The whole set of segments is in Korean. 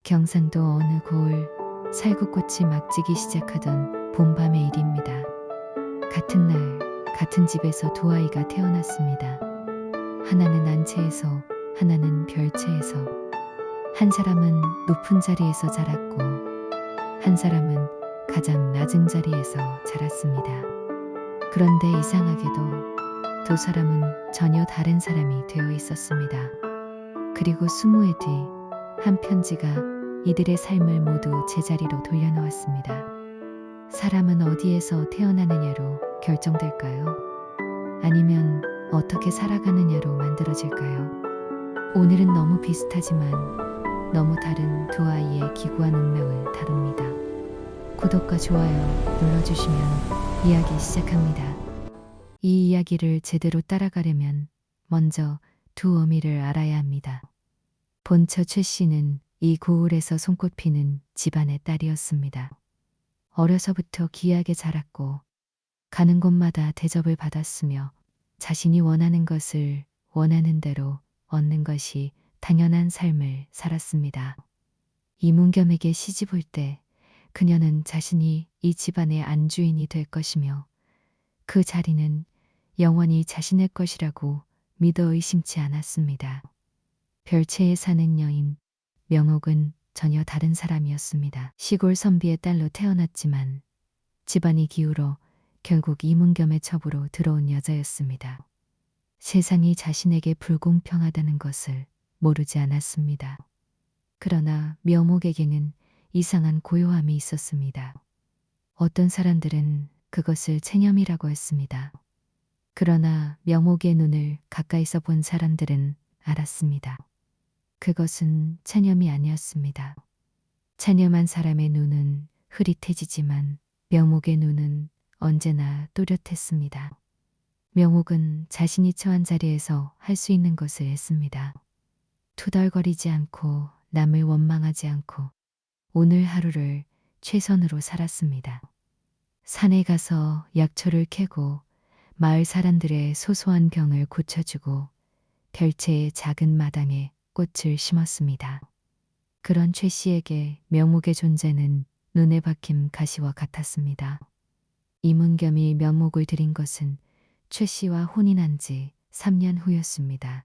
경상도 어느 고을 살구꽃이 막 지기 시작하던 봄밤의 일입니다. 같은 날 같은 집에서 두 아이가 태어났습니다. 하나는 안채에서 하나는 별채에서. 한 사람은 높은 자리에서 자랐고 한 사람은 가장 낮은 자리에서 자랐습니다. 그런데 이상하게도 두 사람은 전혀 다른 사람이 되어 있었습니다. 그리고 20해 뒤 한 편지가 이들의 삶을 모두 제자리로 돌려놓았습니다. 사람은 어디에서 태어나느냐로 결정될까요? 아니면 어떻게 살아가느냐로 만들어질까요? 오늘은 너무 비슷하지만 너무 다른 두 아이의 기구한 운명을 다룹니다. 구독과 좋아요 눌러주시면 이야기 시작합니다. 이 이야기를 제대로 따라가려면 먼저 두 어미를 알아야 합니다. 본처 최 씨는 이 고을에서 손꼽히는 집안의 딸이었습니다. 어려서부터 귀하게 자랐고 가는 곳마다 대접을 받았으며 자신이 원하는 것을 원하는 대로 얻는 것이 당연한 삶을 살았습니다. 이문겸에게 시집 올 때 그녀는 자신이 이 집안의 안주인이 될 것이며 그 자리는 영원히 자신의 것이라고 믿어 의심치 않았습니다. 별채에 사는 여인 명옥은 전혀 다른 사람이었습니다. 시골 선비의 딸로 태어났지만 집안이 기울어 결국 이문겸의 첩으로 들어온 여자였습니다. 세상이 자신에게 불공평하다는 것을 모르지 않았습니다. 그러나 명옥에게는 이상한 고요함이 있었습니다. 어떤 사람들은 그것을 체념이라고 했습니다. 그러나 명옥의 눈을 가까이서 본 사람들은 알았습니다. 그것은 체념이 아니었습니다. 체념한 사람의 눈은 흐릿해지지만 명옥의 눈은 언제나 또렷했습니다. 명옥은 자신이 처한 자리에서 할 수 있는 것을 했습니다. 투덜거리지 않고 남을 원망하지 않고 오늘 하루를 최선으로 살았습니다. 산에 가서 약초를 캐고 마을 사람들의 소소한 병을 고쳐주고 별채의 작은 마당에 꽃을 심었습니다. 그런 최 씨에게 명옥의 존재는 눈에 박힌 가시와 같았습니다. 이문겸이 명옥을 들인 것은 최 씨와 혼인한 지 3년 후였습니다.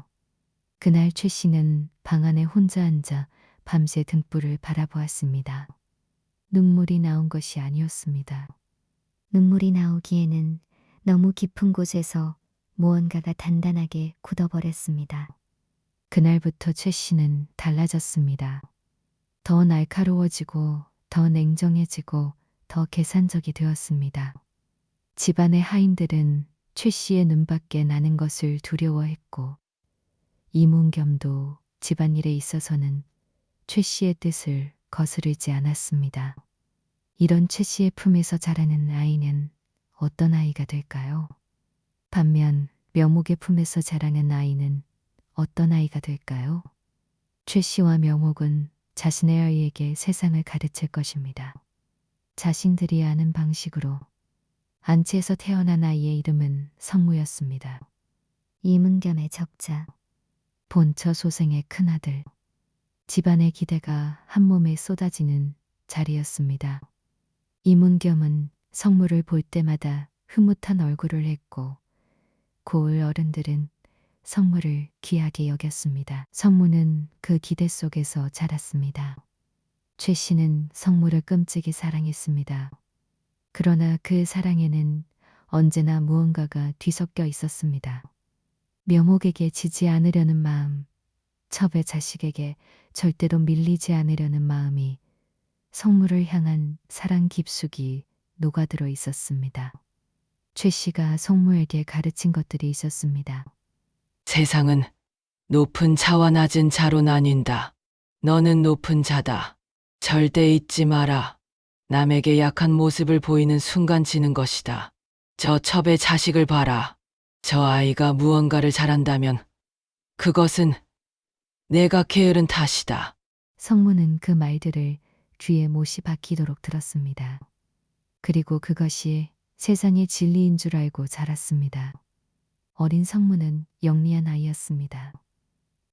그날 최 씨는 방 안에 혼자 앉아 밤새 등불을 바라보았습니다. 눈물이 나온 것이 아니었습니다. 눈물이 나오기에는 너무 깊은 곳에서 무언가가 단단하게 굳어버렸습니다. 그날부터 최 씨는 달라졌습니다. 더 날카로워지고 더 냉정해지고 더 계산적이 되었습니다. 집안의 하인들은 최 씨의 눈밖에 나는 것을 두려워했고 이문겸도 집안일에 있어서는 최 씨의 뜻을 거스르지 않았습니다. 이런 최 씨의 품에서 자라는 아이는 어떤 아이가 될까요? 반면 명옥의 품에서 자라는 아이는 어떤 아이가 될까요? 최 씨와 명옥은 자신의 아이에게 세상을 가르칠 것입니다. 자신들이 아는 방식으로. 안치에서 태어난 아이의 이름은 성무였습니다. 이문겸의 적자. 본처 소생의 큰아들. 집안의 기대가 한 몸에 쏟아지는 자리였습니다. 이문겸은 성무를 볼 때마다 흐뭇한 얼굴을 했고 고을 어른들은 성무를 귀하게 여겼습니다. 성무는 그 기대 속에서 자랐습니다. 최 씨는 성무를 끔찍이 사랑했습니다. 그러나 그 사랑에는 언제나 무언가가 뒤섞여 있었습니다. 명옥에게 지지 않으려는 마음, 첩의 자식에게 절대로 밀리지 않으려는 마음이 성무를 향한 사랑 깊숙이 녹아들어 있었습니다. 최 씨가 성무에게 가르친 것들이 있었습니다. 세상은 높은 자와 낮은 자로 나뉜다. 너는 높은 자다. 절대 잊지 마라. 남에게 약한 모습을 보이는 순간 지는 것이다. 저 첩의 자식을 봐라. 저 아이가 무언가를 잘한다면 그것은 내가 게으른 탓이다. 성무는 그 말들을 귀에 못이 박히도록 들었습니다. 그리고 그것이 세상의 진리인 줄 알고 자랐습니다. 어린 성무는 영리한 아이였습니다.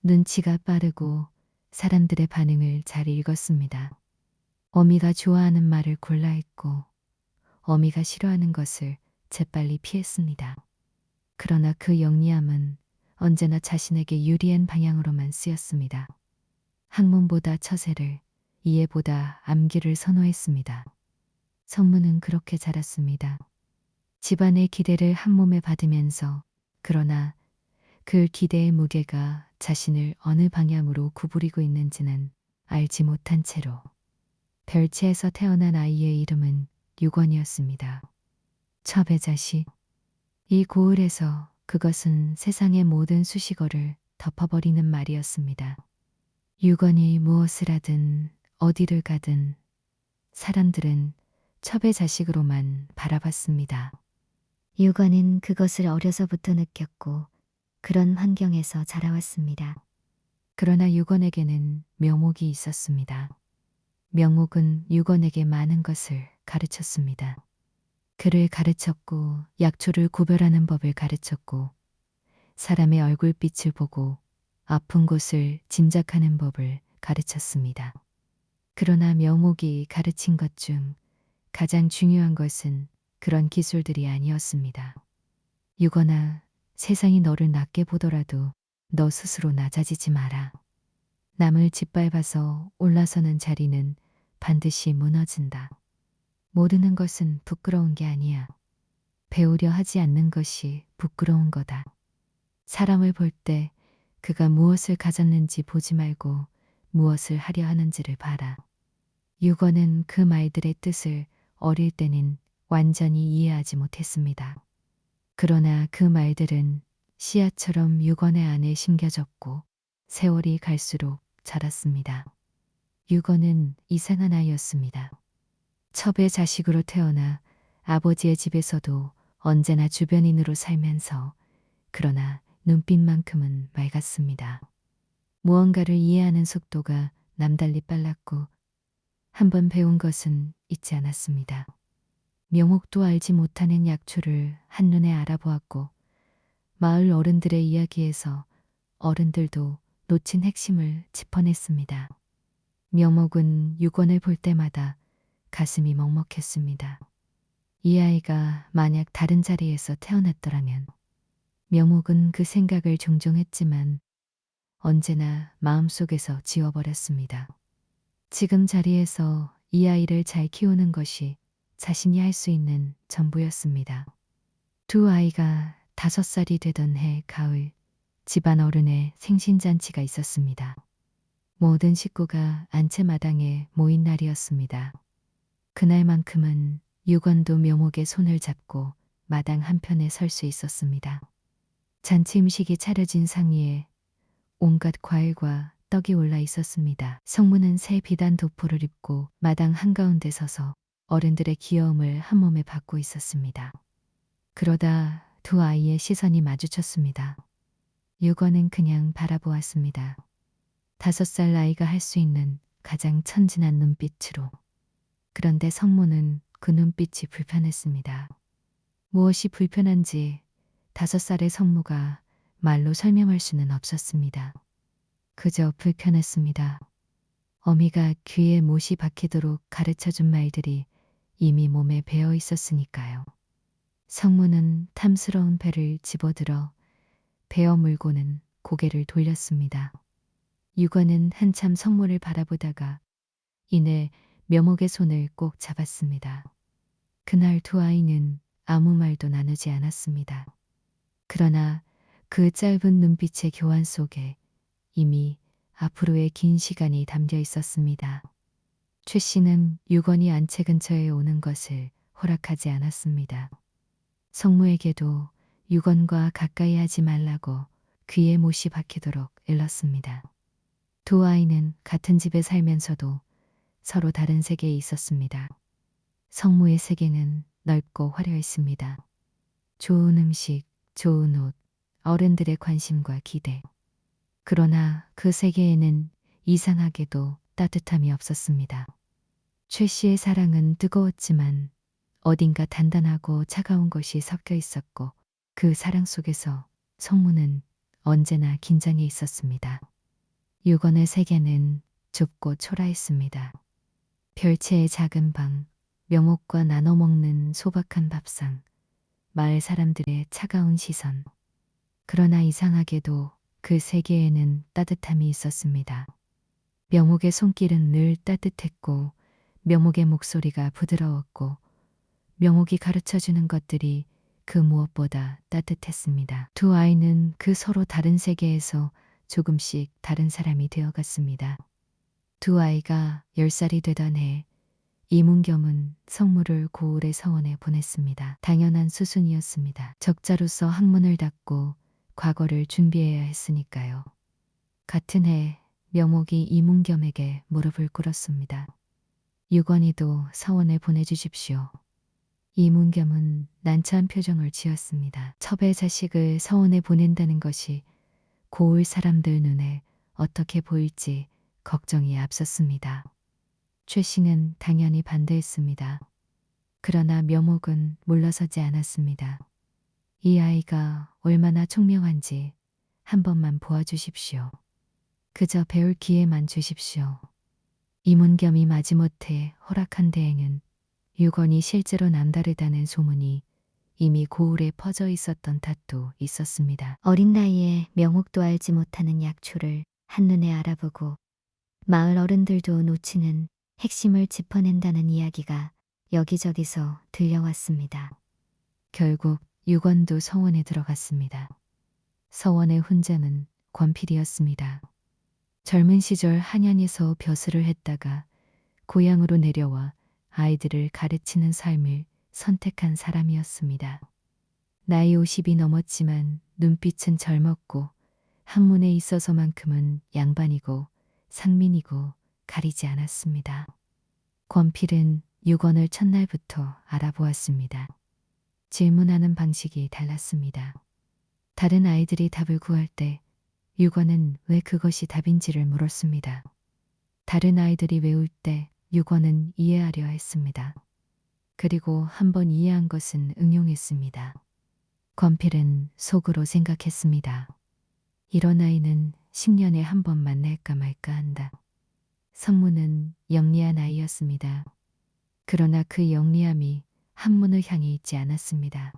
눈치가 빠르고 사람들의 반응을 잘 읽었습니다. 어미가 좋아하는 말을 골라 했고 어미가 싫어하는 것을 재빨리 피했습니다. 그러나 그 영리함은 언제나 자신에게 유리한 방향으로만 쓰였습니다. 학문보다 처세를, 이해보다 암기를 선호했습니다. 성문은 그렇게 자랐습니다. 집안의 기대를 한 몸에 받으면서 그러나 그 기대의 무게가 자신을 어느 방향으로 구부리고 있는지는 알지 못한 채로 별채에서 태어난 아이의 이름은 유건이었습니다. 첩의 자식. 이 고을에서 그것은 세상의 모든 수식어를 덮어버리는 말이었습니다. 유건이 무엇을 하든 어디를 가든 사람들은 첩의 자식으로만 바라봤습니다. 유건은 그것을 어려서부터 느꼈고 그런 환경에서 자라왔습니다. 그러나 유건에게는 묘목이 있었습니다. 명목은 유건에게 많은 것을 가르쳤습니다. 그를 가르쳤고 약초를 구별하는 법을 가르쳤고 사람의 얼굴빛을 보고 아픈 곳을 짐작하는 법을 가르쳤습니다. 그러나 묘목이 가르친 것 중 가장 중요한 것은 그런 기술들이 아니었습니다. 유건아, 세상이 너를 낮게 보더라도 너 스스로 낮아지지 마라. 남을 짓밟아서 올라서는 자리는 반드시 무너진다. 모르는 것은 부끄러운 게 아니야. 배우려 하지 않는 것이 부끄러운 거다. 사람을 볼 때 그가 무엇을 가졌는지 보지 말고 무엇을 하려 하는지를 봐라. 유건은 그 말들의 뜻을 어릴 때는 완전히 이해하지 못했습니다. 그러나 그 말들은 씨앗처럼 유건의 안에 심겨졌고 세월이 갈수록 자랐습니다. 유건은 이상한 아이였습니다. 첩의 자식으로 태어나 아버지의 집에서도 언제나 주변인으로 살면서 그러나 눈빛만큼은 맑았습니다. 무언가를 이해하는 속도가 남달리 빨랐고 한번 배운 것은 잊지 않았습니다. 묘목도 알지 못하는 약초를 한눈에 알아보았고 마을 어른들의 이야기에서 어른들도 놓친 핵심을 짚어냈습니다. 묘목은 유건을 볼 때마다 가슴이 먹먹했습니다. 이 아이가 만약 다른 자리에서 태어났더라면 묘목은 그 생각을 종종 했지만 언제나 마음속에서 지워버렸습니다. 지금 자리에서 이 아이를 잘 키우는 것이 자신이 할 수 있는 전부였습니다. 두 아이가 5살이 되던 해 가을 집안 어른의 생신잔치가 있었습니다. 모든 식구가 안채마당에 모인 날이었습니다. 그날만큼은 유건도 묘목의 손을 잡고 마당 한편에 설 수 있었습니다. 잔치 음식이 차려진 상 위에 온갖 과일과 떡이 올라 있었습니다. 성문은 새 비단 도포를 입고 마당 한가운데 서서 어른들의 귀여움을 한 몸에 받고 있었습니다. 그러다 두 아이의 시선이 마주쳤습니다. 유건은 그냥 바라보았습니다. 5살 아이가 할 수 있는 가장 천진한 눈빛으로. 그런데 성모는 그 눈빛이 불편했습니다. 무엇이 불편한지 5살의 성모가 말로 설명할 수는 없었습니다. 그저 불편했습니다. 어미가 귀에 못이 박히도록 가르쳐준 말들이 이미 몸에 배어 있었으니까요. 성모는 탐스러운 배를 집어들어 베어 물고는 고개를 돌렸습니다. 유건은 한참 성모를 바라보다가 이내 묘목의 손을 꼭 잡았습니다. 그날 두 아이는 아무 말도 나누지 않았습니다. 그러나 그 짧은 눈빛의 교환 속에 이미 앞으로의 긴 시간이 담겨 있었습니다. 최 씨는 유건이 안채 근처에 오는 것을 허락하지 않았습니다. 성모에게도 유건과 가까이 하지 말라고 귀에 못이 박히도록 일렀습니다. 두 아이는 같은 집에 살면서도 서로 다른 세계에 있었습니다. 성모의 세계는 넓고 화려했습니다. 좋은 음식, 좋은 옷, 어른들의 관심과 기대. 그러나 그 세계에는 이상하게도 따뜻함이 없었습니다. 최 씨의 사랑은 뜨거웠지만 어딘가 단단하고 차가운 것이 섞여 있었고 그 사랑 속에서 성모는 언제나 긴장해 있었습니다. 유건의 세계는 좁고 초라했습니다. 별채의 작은 방, 명옥과 나눠 먹는 소박한 밥상, 마을 사람들의 차가운 시선. 그러나 이상하게도 그 세계에는 따뜻함이 있었습니다. 명옥의 손길은 늘 따뜻했고, 명옥의 목소리가 부드러웠고, 명옥이 가르쳐주는 것들이 그 무엇보다 따뜻했습니다. 두 아이는 그 서로 다른 세계에서 조금씩 다른 사람이 되어갔습니다. 두 아이가 10살이 되던 해 이문겸은 성무를 고을의 서원에 보냈습니다. 당연한 수순이었습니다. 적자로서 학문을 닫고 과거를 준비해야 했으니까요. 같은 해 명옥이 이문겸에게 무릎을 꿇었습니다. 유건이도 서원에 보내주십시오. 이문겸은 난처한 표정을 지었습니다. 첩의 자식을 서원에 보낸다는 것이 고을 사람들 눈에 어떻게 보일지 걱정이 앞섰습니다. 최 씨는 당연히 반대했습니다. 그러나 명옥은 물러서지 않았습니다. 이 아이가 얼마나 총명한지 한 번만 보아주십시오. 그저 배울 기회만 주십시오. 이문겸이 마지못해 허락한 대행은 유건이 실제로 남다르다는 소문이 이미 고을에 퍼져 있었던 탓도 있었습니다. 어린 나이에 명옥도 알지 못하는 약초를 한눈에 알아보고 마을 어른들도 놓치는 핵심을 짚어낸다는 이야기가 여기저기서 들려왔습니다. 결국 유건도 서원에 들어갔습니다. 서원의 훈장은 권필이었습니다. 젊은 시절 한양에서 벼슬을 했다가 고향으로 내려와 아이들을 가르치는 삶을 선택한 사람이었습니다. 나이 50이 넘었지만 눈빛은 젊었고 학문에 있어서만큼은 양반이고 상민이고 가리지 않았습니다. 권필은 유건을 첫날부터 알아보았습니다. 질문하는 방식이 달랐습니다. 다른 아이들이 답을 구할 때 유건은 왜 그것이 답인지를 물었습니다. 다른 아이들이 외울 때 유건은 이해하려 했습니다. 그리고 한번 이해한 것은 응용했습니다. 권필은 속으로 생각했습니다. 이런 아이는 10년에 한 번 만날까 말까 한다. 성무는 영리한 아이였습니다. 그러나 그 영리함이 학문을 향해 있지 않았습니다.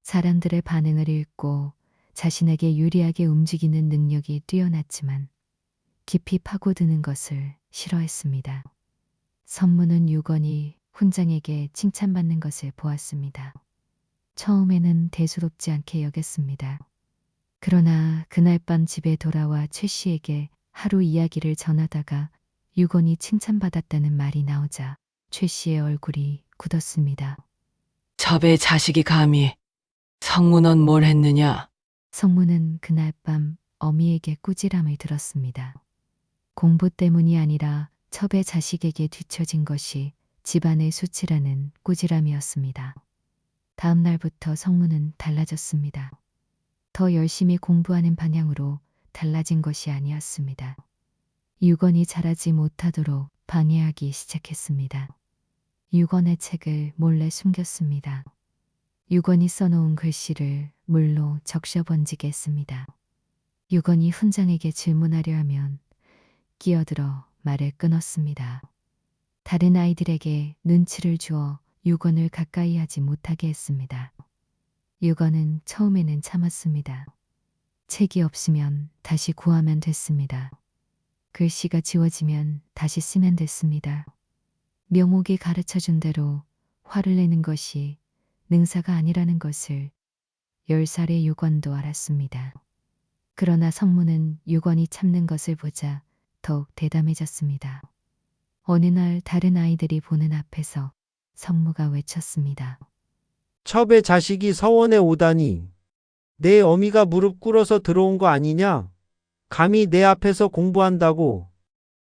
사람들의 반응을 읽고 자신에게 유리하게 움직이는 능력이 뛰어났지만 깊이 파고드는 것을 싫어했습니다. 성무는 유건이 훈장에게 칭찬받는 것을 보았습니다. 처음에는 대수롭지 않게 여겼습니다. 그러나 그날 밤 집에 돌아와 최 씨에게 하루 이야기를 전하다가 유건이 칭찬받았다는 말이 나오자 최 씨의 얼굴이 굳었습니다. 첩의 자식이 감히 성무 넌 뭘 했느냐? 성무는 그날 밤 어미에게 꾸지람을 들었습니다. 공부 때문이 아니라 첩의 자식에게 뒤처진 것이 집안의 수치라는 꾸지람이었습니다. 다음 날부터 성무는 달라졌습니다. 더 열심히 공부하는 방향으로 달라진 것이 아니었습니다. 유건이 자라지 못하도록 방해하기 시작했습니다. 유건의 책을 몰래 숨겼습니다. 유건이 써놓은 글씨를 물로 적셔 번지게 했습니다. 유건이 훈장에게 질문하려 하면 끼어들어 말을 끊었습니다. 다른 아이들에게 눈치를 주어 유건을 가까이 하지 못하게 했습니다. 유건은 처음에는 참았습니다. 책이 없으면 다시 구하면 됐습니다. 글씨가 지워지면 다시 쓰면 됐습니다. 명옥이 가르쳐준 대로 화를 내는 것이 능사가 아니라는 것을 10살의 유건도 알았습니다. 그러나 성무는 유건이 참는 것을 보자 더욱 대담해졌습니다. 어느 날 다른 아이들이 보는 앞에서 성무가 외쳤습니다. 첩의 자식이 서원에 오다니. 내 어미가 무릎 꿇어서 들어온 거 아니냐? 감히 내 앞에서 공부한다고.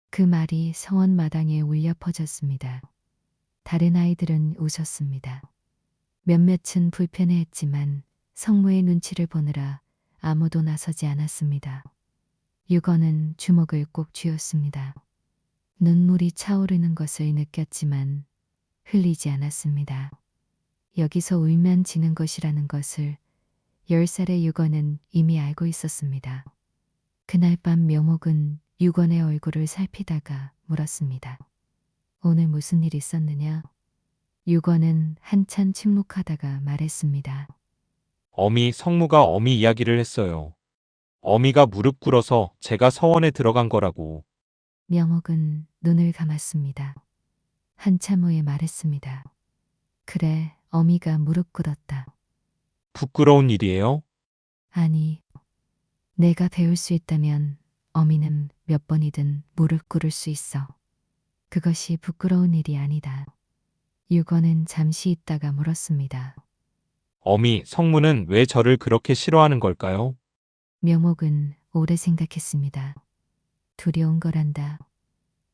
그 말이 서원 마당에 울려 퍼졌습니다. 다른 아이들은 웃었습니다. 몇몇은 불편해했지만 성무의 눈치를 보느라 아무도 나서지 않았습니다. 유건은 주먹을 꼭 쥐었습니다. 눈물이 차오르는 것을 느꼈지만 흘리지 않았습니다. 여기서 울면 지는 것이라는 것을 10살의 유건은 이미 알고 있었습니다. 그날 밤 명옥은 유건의 얼굴을 살피다가 물었습니다. 오늘 무슨 일 있었느냐? 유건은 한참 침묵하다가 말했습니다. 어미 성무가 어미 이야기를 했어요. 어미가 무릎 꿇어서 제가 서원에 들어간 거라고. 명옥은 눈을 감았습니다. 한참 후에 말했습니다. 그래, 어미가 무릎 꿇었다. 부끄러운 일이에요? 아니, 내가 배울 수 있다면 어미는 몇 번이든 무릎 꿇을 수 있어. 그것이 부끄러운 일이 아니다. 유건은 잠시 있다가 물었습니다. 어미 성무는 왜 저를 그렇게 싫어하는 걸까요? 명옥은 오래 생각했습니다. 두려운 거란다.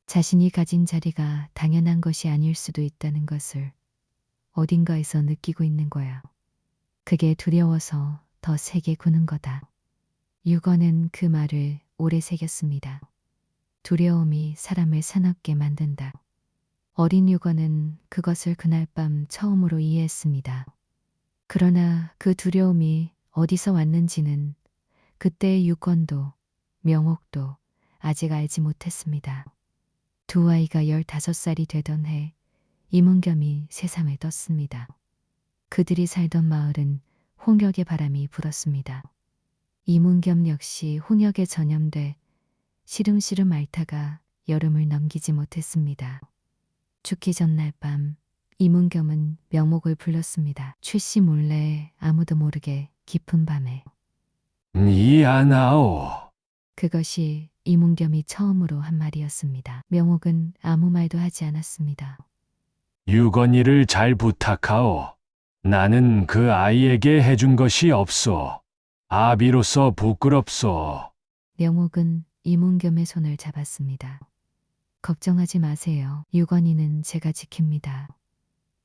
자신이 가진 자리가 당연한 것이 아닐 수도 있다는 것을 어딘가에서 느끼고 있는 거야. 그게 두려워서 더 세게 구는 거다. 유건은 그 말을 오래 새겼습니다. 두려움이 사람을 사납게 만든다. 어린 유건은 그것을 그날 밤 처음으로 이해했습니다. 그러나 그 두려움이 어디서 왔는지는 그때의 유건도 명옥도 아직 알지 못했습니다. 두 아이가 15살이 되던 해 이문겸이 세상을 떴습니다. 그들이 살던 마을은 홍역의 바람이 불었습니다. 이문겸 역시 홍역에 전염돼 시름시름 앓다가 여름을 넘기지 못했습니다. 죽기 전날 밤 이문겸은 명목을 불렀습니다. 최씨 몰래 아무도 모르게 깊은 밤에. 미안하오. 그것이 이문겸이 처음으로 한 말이었습니다. 명옥은 아무 말도 하지 않았습니다. 유건이를 잘 부탁하오. 나는 그 아이에게 해준 것이 없소. 아비로서 부끄럽소. 명옥은 이문겸의 손을 잡았습니다. 걱정하지 마세요. 유건이는 제가 지킵니다.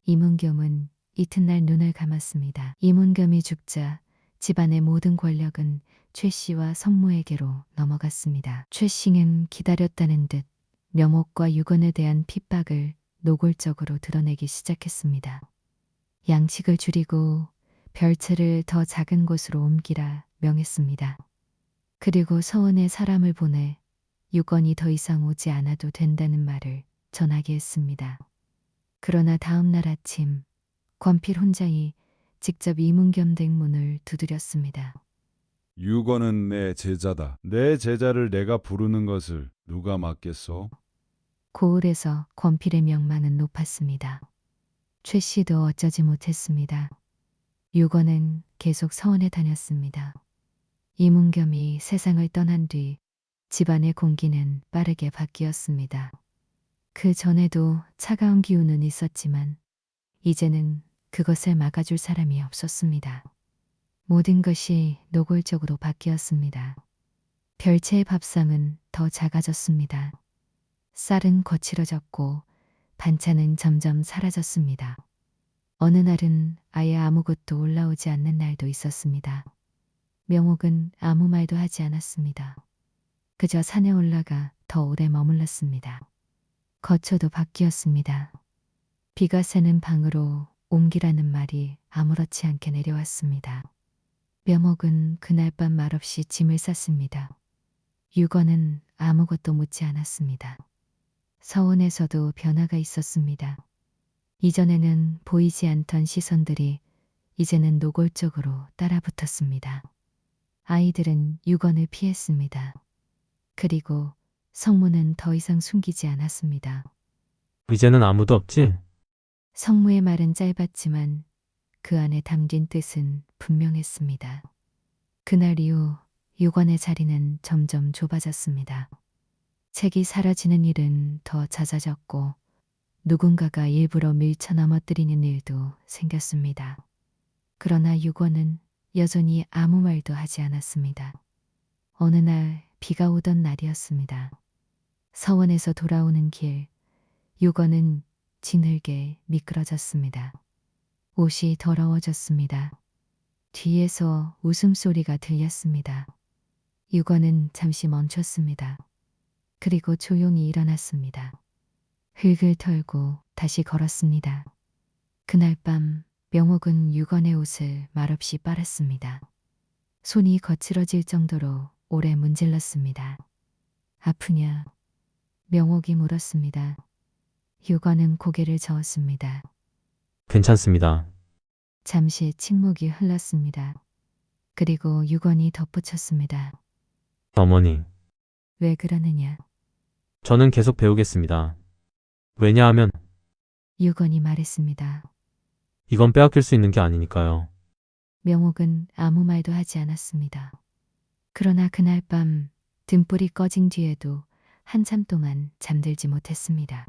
이문겸은 이튿날 눈을 감았습니다. 이문겸이 죽자 집안의 모든 권력은 최 씨와 성모에게로 넘어갔습니다. 최 씨는 기다렸다는 듯 명옥과 유건에 대한 핍박을 노골적으로 드러내기 시작했습니다. 양식을 줄이고 별채를 더 작은 곳으로 옮기라 명했습니다. 그리고 서원에 사람을 보내 유건이 더 이상 오지 않아도 된다는 말을 전하게 했습니다. 그러나 다음 날 아침 권필 혼자이 직접 이문겸 댁 문을 두드렸습니다. 유건은 내 제자다. 내 제자를 내가 부르는 것을 누가 막겠소? 고을에서 권필의 명망은 높았습니다. 최 씨도 어쩌지 못했습니다. 유건은 계속 서원에 다녔습니다. 이문겸이 세상을 떠난 뒤 집안의 공기는 빠르게 바뀌었습니다. 그 전에도 차가운 기운은 있었지만 이제는 그것을 막아줄 사람이 없었습니다. 모든 것이 노골적으로 바뀌었습니다. 별채의 밥상은 더 작아졌습니다. 쌀은 거칠어졌고 반찬은 점점 사라졌습니다. 어느 날은 아예 아무것도 올라오지 않는 날도 있었습니다. 명옥은 아무 말도 하지 않았습니다. 그저 산에 올라가 더 오래 머물렀습니다. 거처도 바뀌었습니다. 비가 새는 방으로 옮기라는 말이 아무렇지 않게 내려왔습니다. 명옥은 그날 밤 말없이 짐을 쌌습니다. 유건은 아무것도 묻지 않았습니다. 서원에서도 변화가 있었습니다. 이전에는 보이지 않던 시선들이 이제는 노골적으로 따라붙었습니다. 아이들은 유건을 피했습니다. 그리고 성무는 더 이상 숨기지 않았습니다. 이제는 아무도 없지? 성무의 말은 짧았지만 그 안에 담긴 뜻은 분명했습니다. 그날 이후 유건의 자리는 점점 좁아졌습니다. 책이 사라지는 일은 더 잦아졌고 누군가가 일부러 밀쳐 넘어뜨리는 일도 생겼습니다. 그러나 유건은 여전히 아무 말도 하지 않았습니다. 어느 날 비가 오던 날이었습니다. 서원에서 돌아오는 길, 유건은 지늘게 미끄러졌습니다. 옷이 더러워졌습니다. 뒤에서 웃음소리가 들렸습니다. 유건은 잠시 멈췄습니다. 그리고 조용히 일어났습니다. 흙을 털고 다시 걸었습니다. 그날 밤 명옥은 유건의 옷을 말없이 빨았습니다. 손이 거칠어질 정도로 오래 문질렀습니다. 아프냐? 명옥이 물었습니다. 유건은 고개를 저었습니다. 괜찮습니다. 잠시 침묵이 흘렀습니다. 그리고 유건이 덧붙였습니다. 어머니, 왜 그러느냐? 저는 계속 배우겠습니다. 왜냐하면 유건이 말했습니다. 이건 빼앗길 수 있는 게 아니니까요. 명옥은 아무 말도 하지 않았습니다. 그러나 그날 밤 등불이 꺼진 뒤에도 한참 동안 잠들지 못했습니다.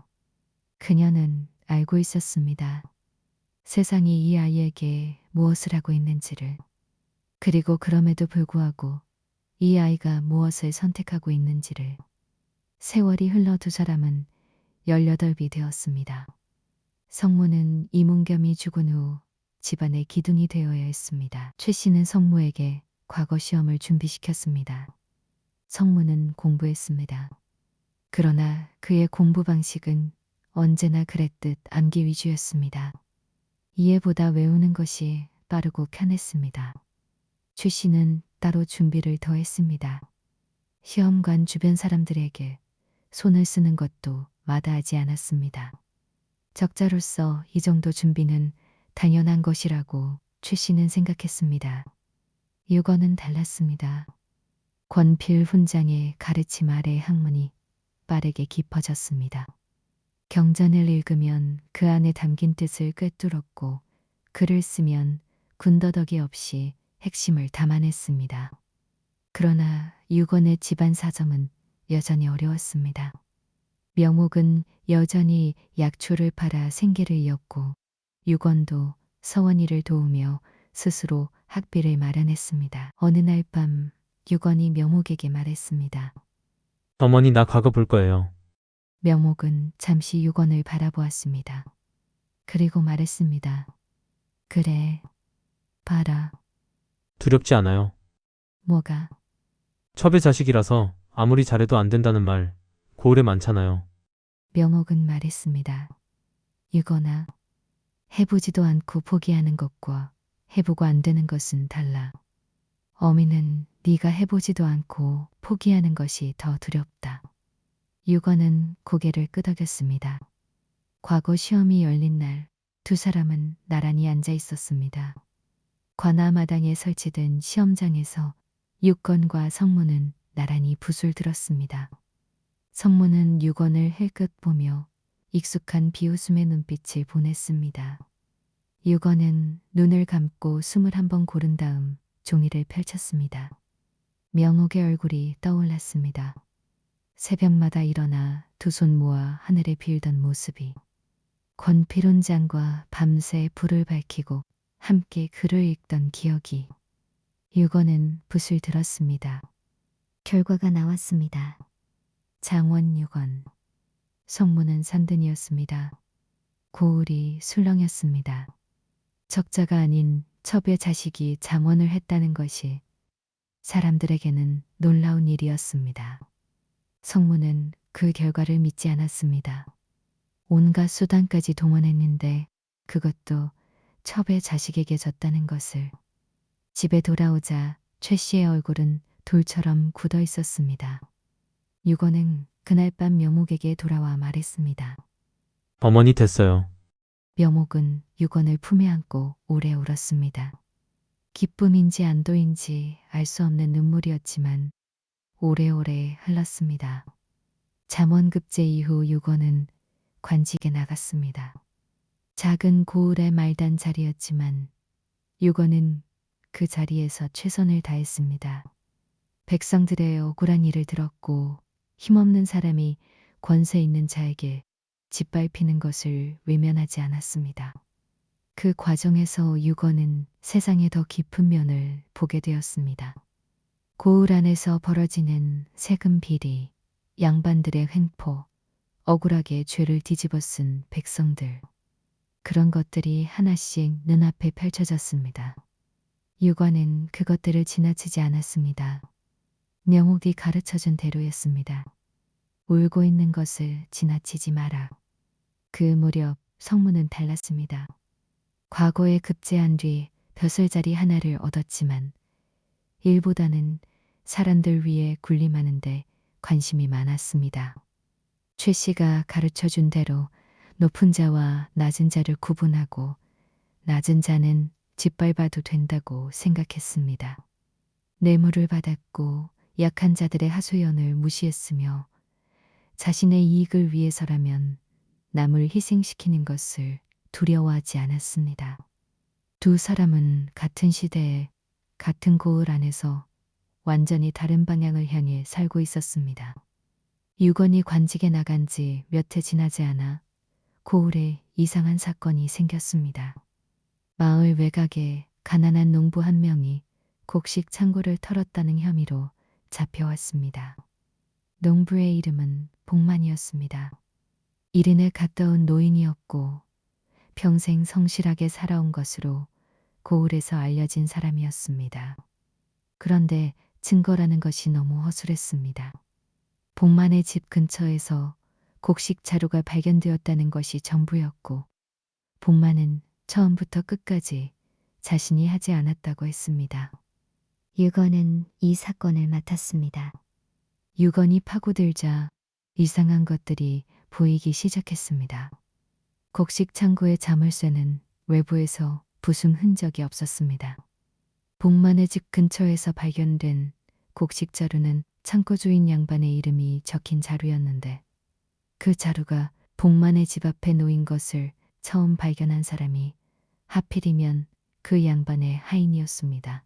그녀는 알고 있었습니다. 세상이 이 아이에게 무엇을 하고 있는지를. 그리고 그럼에도 불구하고 이 아이가 무엇을 선택하고 있는지를. 세월이 흘러 두 사람은 18이 되었습니다. 성무는 이문겸이 죽은 후 집안의 기둥이 되어야 했습니다. 최 씨는 성무에게 과거 시험을 준비시켰습니다. 성무는 공부했습니다. 그러나 그의 공부 방식은 언제나 그랬듯 암기 위주였습니다. 이해보다 외우는 것이 빠르고 편했습니다. 최 씨는 따로 준비를 더 했습니다. 시험관 주변 사람들에게 손을 쓰는 것도 마다하지 않았습니다. 적자로서 이 정도 준비는 당연한 것이라고 최 씨는 생각했습니다. 유건은 달랐습니다. 권필 훈장의 가르침 아래 학문이 빠르게 깊어졌습니다. 경전을 읽으면 그 안에 담긴 뜻을 꿰뚫었고 글을 쓰면 군더더기 없이 핵심을 담아냈습니다. 그러나 유건의 집안 사정은 여전히 어려웠습니다. 명옥은 여전히 약초를 팔아 생계를 이었고 유건도 서원이를 도우며 스스로 학비를 마련했습니다. 어느 날 밤 유건이 명옥에게 말했습니다. 어머니, 나 과거 볼 거예요. 명옥은 잠시 유건을 바라보았습니다. 그리고 말했습니다. 그래, 봐라. 두렵지 않아요. 뭐가? 첩의 자식이라서 아무리 잘해도 안 된다는 말 고을에 많잖아요. 명옥은 말했습니다. 유건아, 해보지도 않고 포기하는 것과 해보고 안 되는 것은 달라. 어미는 네가 해보지도 않고 포기하는 것이 더 두렵다. 유건은 고개를 끄덕였습니다. 과거 시험이 열린 날 두 사람은 나란히 앉아 있었습니다. 관아마당에 설치된 시험장에서 유건과 성무는 나란히 붓을 들었습니다. 성무는 유건을 힐끗 보며 익숙한 비웃음의 눈빛을 보냈습니다. 유건은 눈을 감고 숨을 한번 고른 다음 종이를 펼쳤습니다. 명옥의 얼굴이 떠올랐습니다. 새벽마다 일어나 두 손 모아 하늘에 빌던 모습이. 권필훈장과 밤새 불을 밝히고 함께 글을 읽던 기억이. 유건은 붓을 들었습니다. 결과가 나왔습니다. 장원 유건. 성무는 산든이었습니다. 고을이 술렁였습니다. 적자가 아닌 첩의 자식이 장원을 했다는 것이 사람들에게는 놀라운 일이었습니다. 성무는 그 결과를 믿지 않았습니다. 온갖 수단까지 동원했는데 그것도 첩의 자식에게 졌다는 것을. 집에 돌아오자 최 씨의 얼굴은 돌처럼 굳어 있었습니다. 유건은 그날 밤 명옥에게 돌아와 말했습니다. 어머니, 됐어요. 명옥은 유건을 품에 안고 오래 울었습니다. 기쁨인지 안도인지 알 수 없는 눈물이었지만 오래오래 흘렀습니다. 잠원급제 이후 유건은 관직에 나갔습니다. 작은 고을의 말단 자리였지만 유건은 그 자리에서 최선을 다했습니다. 백성들의 억울한 일을 들었고 힘없는 사람이 권세 있는 자에게 짓밟히는 것을 외면하지 않았습니다. 그 과정에서 유건은 세상의 더 깊은 면을 보게 되었습니다. 고을 안에서 벌어지는 세금 비리, 양반들의 횡포, 억울하게 죄를 뒤집어 쓴 백성들. 그런 것들이 하나씩 눈앞에 펼쳐졌습니다. 유건은 그것들을 지나치지 않았습니다. 명옥이 가르쳐준 대로였습니다. 울고 있는 것을 지나치지 마라. 그 무렵 성무는 달랐습니다. 과거에 급제한 뒤 벼슬자리 하나를 얻었지만 일보다는 사람들 위해 군림하는데 관심이 많았습니다. 최 씨가 가르쳐 준 대로 높은 자와 낮은 자를 구분하고 낮은 자는 짓밟아도 된다고 생각했습니다. 뇌물을 받았고 약한 자들의 하소연을 무시했으며 자신의 이익을 위해서라면 남을 희생시키는 것을 두려워하지 않았습니다. 두 사람은 같은 시대에 같은 고을 안에서 완전히 다른 방향을 향해 살고 있었습니다. 유건이 관직에 나간 지 몇 해 지나지 않아 고을에 이상한 사건이 생겼습니다. 마을 외곽에 가난한 농부 한 명이 곡식 창고를 털었다는 혐의로 잡혀왔습니다. 농부의 이름은 복만이었습니다. 이른에 가까운 노인이었고 평생 성실하게 살아온 것으로 고을에서 알려진 사람이었습니다. 그런데 증거라는 것이 너무 허술했습니다. 복만의 집 근처에서 곡식 자루가 발견되었다는 것이 전부였고 복만은 처음부터 끝까지 자신이 하지 않았다고 했습니다. 유건은 이 사건을 맡았습니다. 유건이 파고들자 이상한 것들이 보이기 시작했습니다. 곡식 창고의 자물쇠는 외부에서 부순 흔적이 없었습니다. 복만의 집 근처에서 발견된 곡식 자루는 창고 주인 양반의 이름이 적힌 자루였는데 그 자루가 복만의 집 앞에 놓인 것을 처음 발견한 사람이 하필이면 그 양반의 하인이었습니다.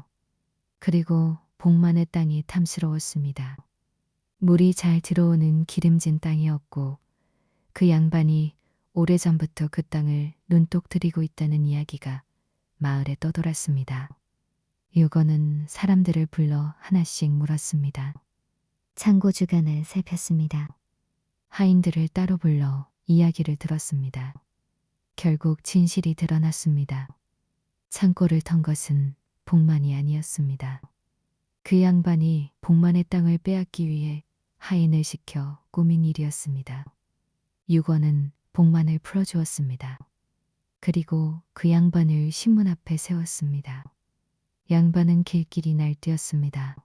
그리고 복만의 땅이 탐스러웠습니다. 물이 잘 들어오는 기름진 땅이었고 그 양반이 오래전부터 그 땅을 눈독 들이고 있다는 이야기가 마을에 떠돌았습니다. 유건은 사람들을 불러 하나씩 물었습니다. 창고 주간을 살폈습니다. 하인들을 따로 불러 이야기를 들었습니다. 결국 진실이 드러났습니다. 창고를 턴 것은 복만이 아니었습니다. 그 양반이 복만의 땅을 빼앗기 위해 하인을 시켜 꾸민 일이었습니다. 유건은 복만을 풀어주었습니다. 그리고 그 양반을 신문 앞에 세웠습니다. 양반은 길길이 날뛰었습니다.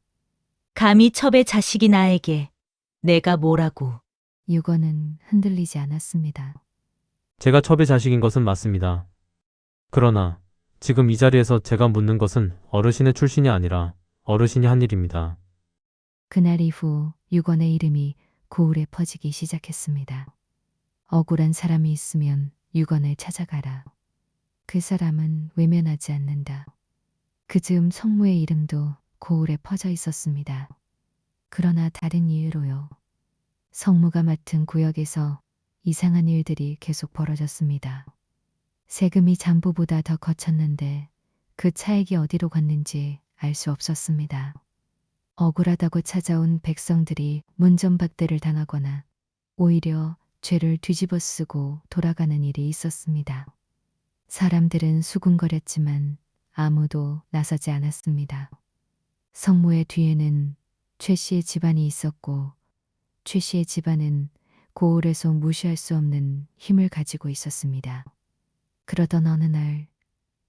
감히 첩의 자식이 나에게 내가 뭐라고. 유건은 흔들리지 않았습니다. 제가 첩의 자식인 것은 맞습니다. 그러나 지금 이 자리에서 제가 묻는 것은 어르신의 출신이 아니라 어르신이 한 일입니다. 그날 이후 유건의 이름이 고을에 퍼지기 시작했습니다. 억울한 사람이 있으면 유건을 찾아가라. 그 사람은 외면하지 않는다. 그 즈음 성무의 이름도 고을에 퍼져 있었습니다. 그러나 다른 이유로요. 성무가 맡은 구역에서 이상한 일들이 계속 벌어졌습니다. 세금이 잠부보다 더 거쳤는데 그 차액이 어디로 갔는지 알 수 없었습니다. 억울하다고 찾아온 백성들이 문전박대를 당하거나 오히려 죄를 뒤집어 쓰고 돌아가는 일이 있었습니다. 사람들은 수군거렸지만 아무도 나서지 않았습니다. 성무의 뒤에는 최 씨의 집안이 있었고 최 씨의 집안은 고을에서 무시할 수 없는 힘을 가지고 있었습니다. 그러던 어느 날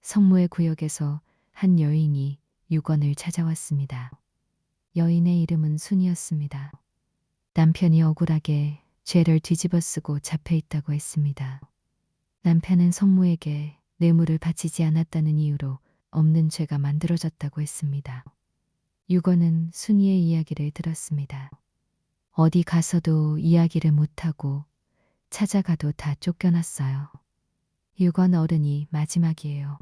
성무의 구역에서 한 여인이 유건을 찾아왔습니다. 여인의 이름은 순이었습니다. 남편이 억울하게 죄를 뒤집어 쓰고 잡혀 있다고 했습니다. 남편은 성무에게 뇌물을 바치지 않았다는 이유로 없는 죄가 만들어졌다고 했습니다. 유건은 순이의 이야기를 들었습니다. 어디 가서도 이야기를 못하고 찾아가도 다 쫓겨났어요. 유건 어른이 마지막이에요.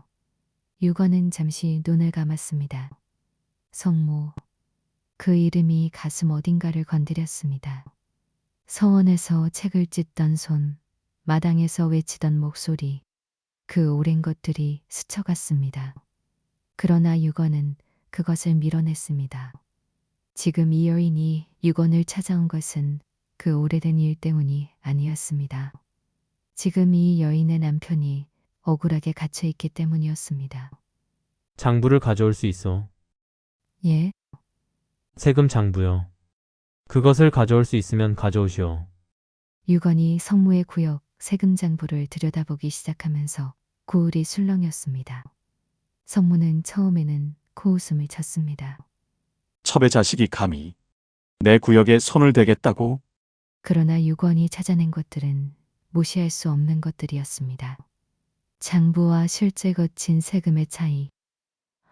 유건은 잠시 눈을 감았습니다. 성모, 그 이름이 가슴 어딘가를 건드렸습니다. 서원에서 책을 찢던 손, 마당에서 외치던 목소리, 그 오랜 것들이 스쳐갔습니다. 그러나 유건은 그것을 밀어냈습니다. 지금 이 여인이 유건을 찾아온 것은 그 오래된 일 때문이 아니었습니다. 지금 이 여인의 남편이 억울하게 갇혀있기 때문이었습니다. 장부를 가져올 수 있어. 예? 세금 장부요. 그것을 가져올 수 있으면 가져오시오. 유건이 성무의 구역 세금장부를 들여다보기 시작하면서 고을이 술렁였습니다. 성무는 처음에는 코웃음을 쳤습니다. 첩의 자식이 감히 내 구역에 손을 대겠다고? 그러나 유건이 찾아낸 것들은 무시할 수 없는 것들이었습니다. 장부와 실제 거친 세금의 차이,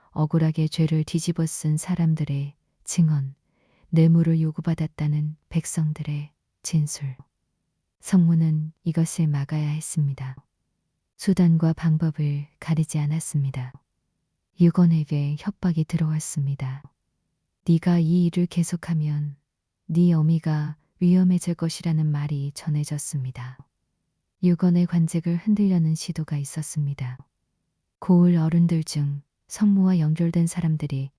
억울하게 죄를 뒤집어 쓴 사람들의 증언, 뇌물을 요구받았다는 백성들의 진술. 성문은 이것을 막아야 했습니다. 수단과 방법을 가리지 않았습니다. 유건에게 협박이 들어왔습니다. 네가 이 일을 계속하면 네 어미가 위험해질 것이라는 말이 전해졌습니다. 유건의 관직을 흔들려는 시도가 있었습니다. 고을 어른들 중 성모와 연결된 사람들이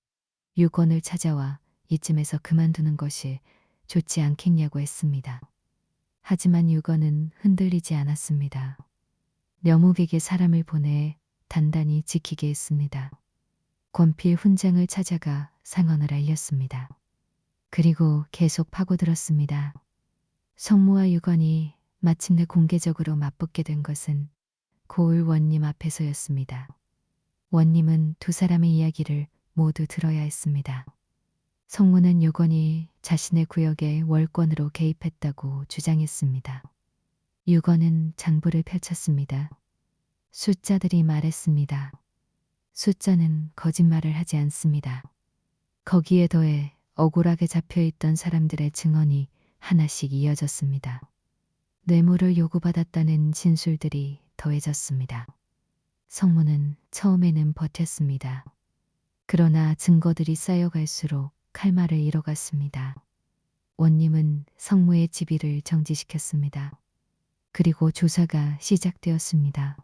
유건을 찾아와 이쯤에서 그만두는 것이 좋지 않겠냐고 했습니다. 하지만 유건은 흔들리지 않았습니다. 묘목에게 사람을 보내 단단히 지키게 했습니다. 권필 훈장을 찾아가 상언을 알렸습니다. 그리고 계속 파고들었습니다. 성모와 유건이 마침내 공개적으로 맞붙게 된 것은 고을 원님 앞에서였습니다. 원님은 두 사람의 이야기를 모두 들어야 했습니다. 성모는 유건이 자신의 구역에 월권으로 개입했다고 주장했습니다. 유건은 장부를 펼쳤습니다. 숫자들이 말했습니다. 숫자는 거짓말을 하지 않습니다. 거기에 더해 억울하게 잡혀있던 사람들의 증언이 하나씩 이어졌습니다. 뇌물을 요구받았다는 진술들이 더해졌습니다. 성모는 처음에는 버텼습니다. 그러나 증거들이 쌓여갈수록 칼말을 잃어갔습니다. 원님은 성모의 지비를 정지시켰습니다. 그리고 조사가 시작되었습니다.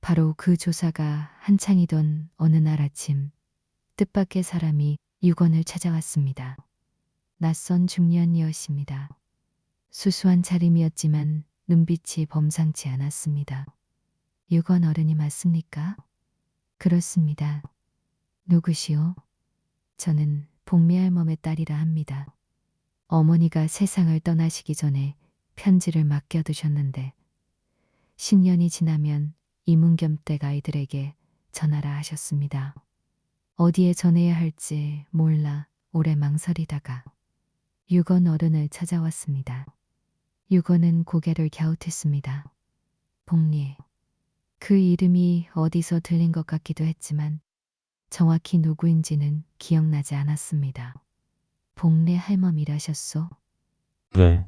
바로 그 조사가 한창이던 어느 날 아침, 뜻밖의 사람이 유건을 찾아왔습니다. 낯선 중년이었습니다. 수수한 차림이었지만 눈빛이 범상치 않았습니다. 유건 어른이 맞습니까? 그렇습니다. 누구시오? 저는 복미 할멈의 딸이라 합니다. 어머니가 세상을 떠나시기 전에 편지를 맡겨두셨는데 10년이 지나면 이문겸 댁 아이들에게 전하라 하셨습니다. 어디에 전해야 할지 몰라 오래 망설이다가 유건 어른을 찾아왔습니다. 유건은 고개를 갸웃했습니다. 복리. 그 이름이 어디서 들린 것 같기도 했지만 정확히 누구인지는 기억나지 않았습니다. 복리 할멈이라셨소? 네.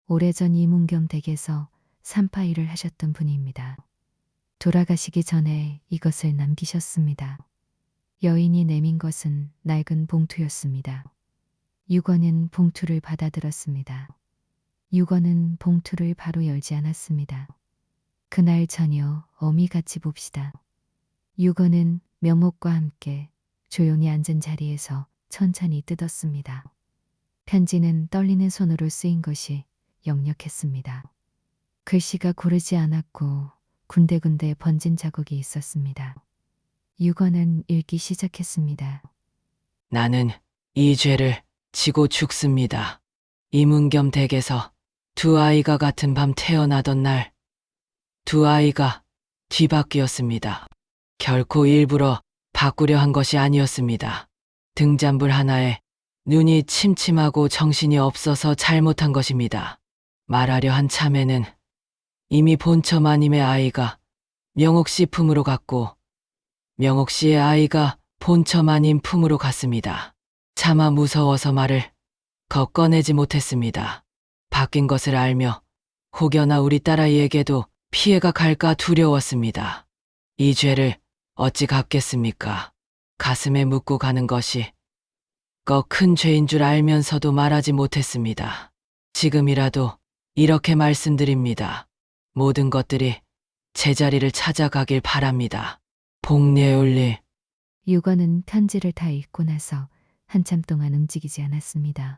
오래전 이문겸 댁에서 산파일을 하셨던 분입니다. 돌아가시기 전에 이것을 남기셨습니다. 여인이 내민 것은 낡은 봉투였습니다. 유건은 봉투를 받아들었습니다. 유건은 봉투를 바로 열지 않았습니다. 그날 저녁 어미 같이 봅시다. 유건은 묘목과 함께 조용히 앉은 자리에서 천천히 뜯었습니다. 편지는 떨리는 손으로 쓰인 것이 역력했습니다. 글씨가 고르지 않았고 군데군데 번진 자국이 있었습니다. 유건은 읽기 시작했습니다. 나는 이 죄를 지고 죽습니다. 이문겸 댁에서 두 아이가 같은 밤 태어나던 날, 두 아이가 뒤바뀌었습니다. 결코 일부러 바꾸려 한 것이 아니었습니다. 등잔불 하나에 눈이 침침하고 정신이 없어서 잘못한 것입니다. 말하려 한 참에는 이미 본처 마님의 아이가 명옥 씨 품으로 갔고 명옥 씨의 아이가 본처 마님 품으로 갔습니다. 차마 무서워서 말을 꺼내지 못했습니다. 바뀐 것을 알며 혹여나 우리 딸아이에게도 피해가 갈까 두려웠습니다. 이 죄를 어찌 갚겠습니까? 가슴에 묻고 가는 것이 큰 죄인 줄 알면서도 말하지 못했습니다. 지금이라도 이렇게 말씀드립니다. 모든 것들이 제자리를 찾아가길 바랍니다. 복례올리. 유건은 편지를 다 읽고 나서 한참 동안 움직이지 않았습니다.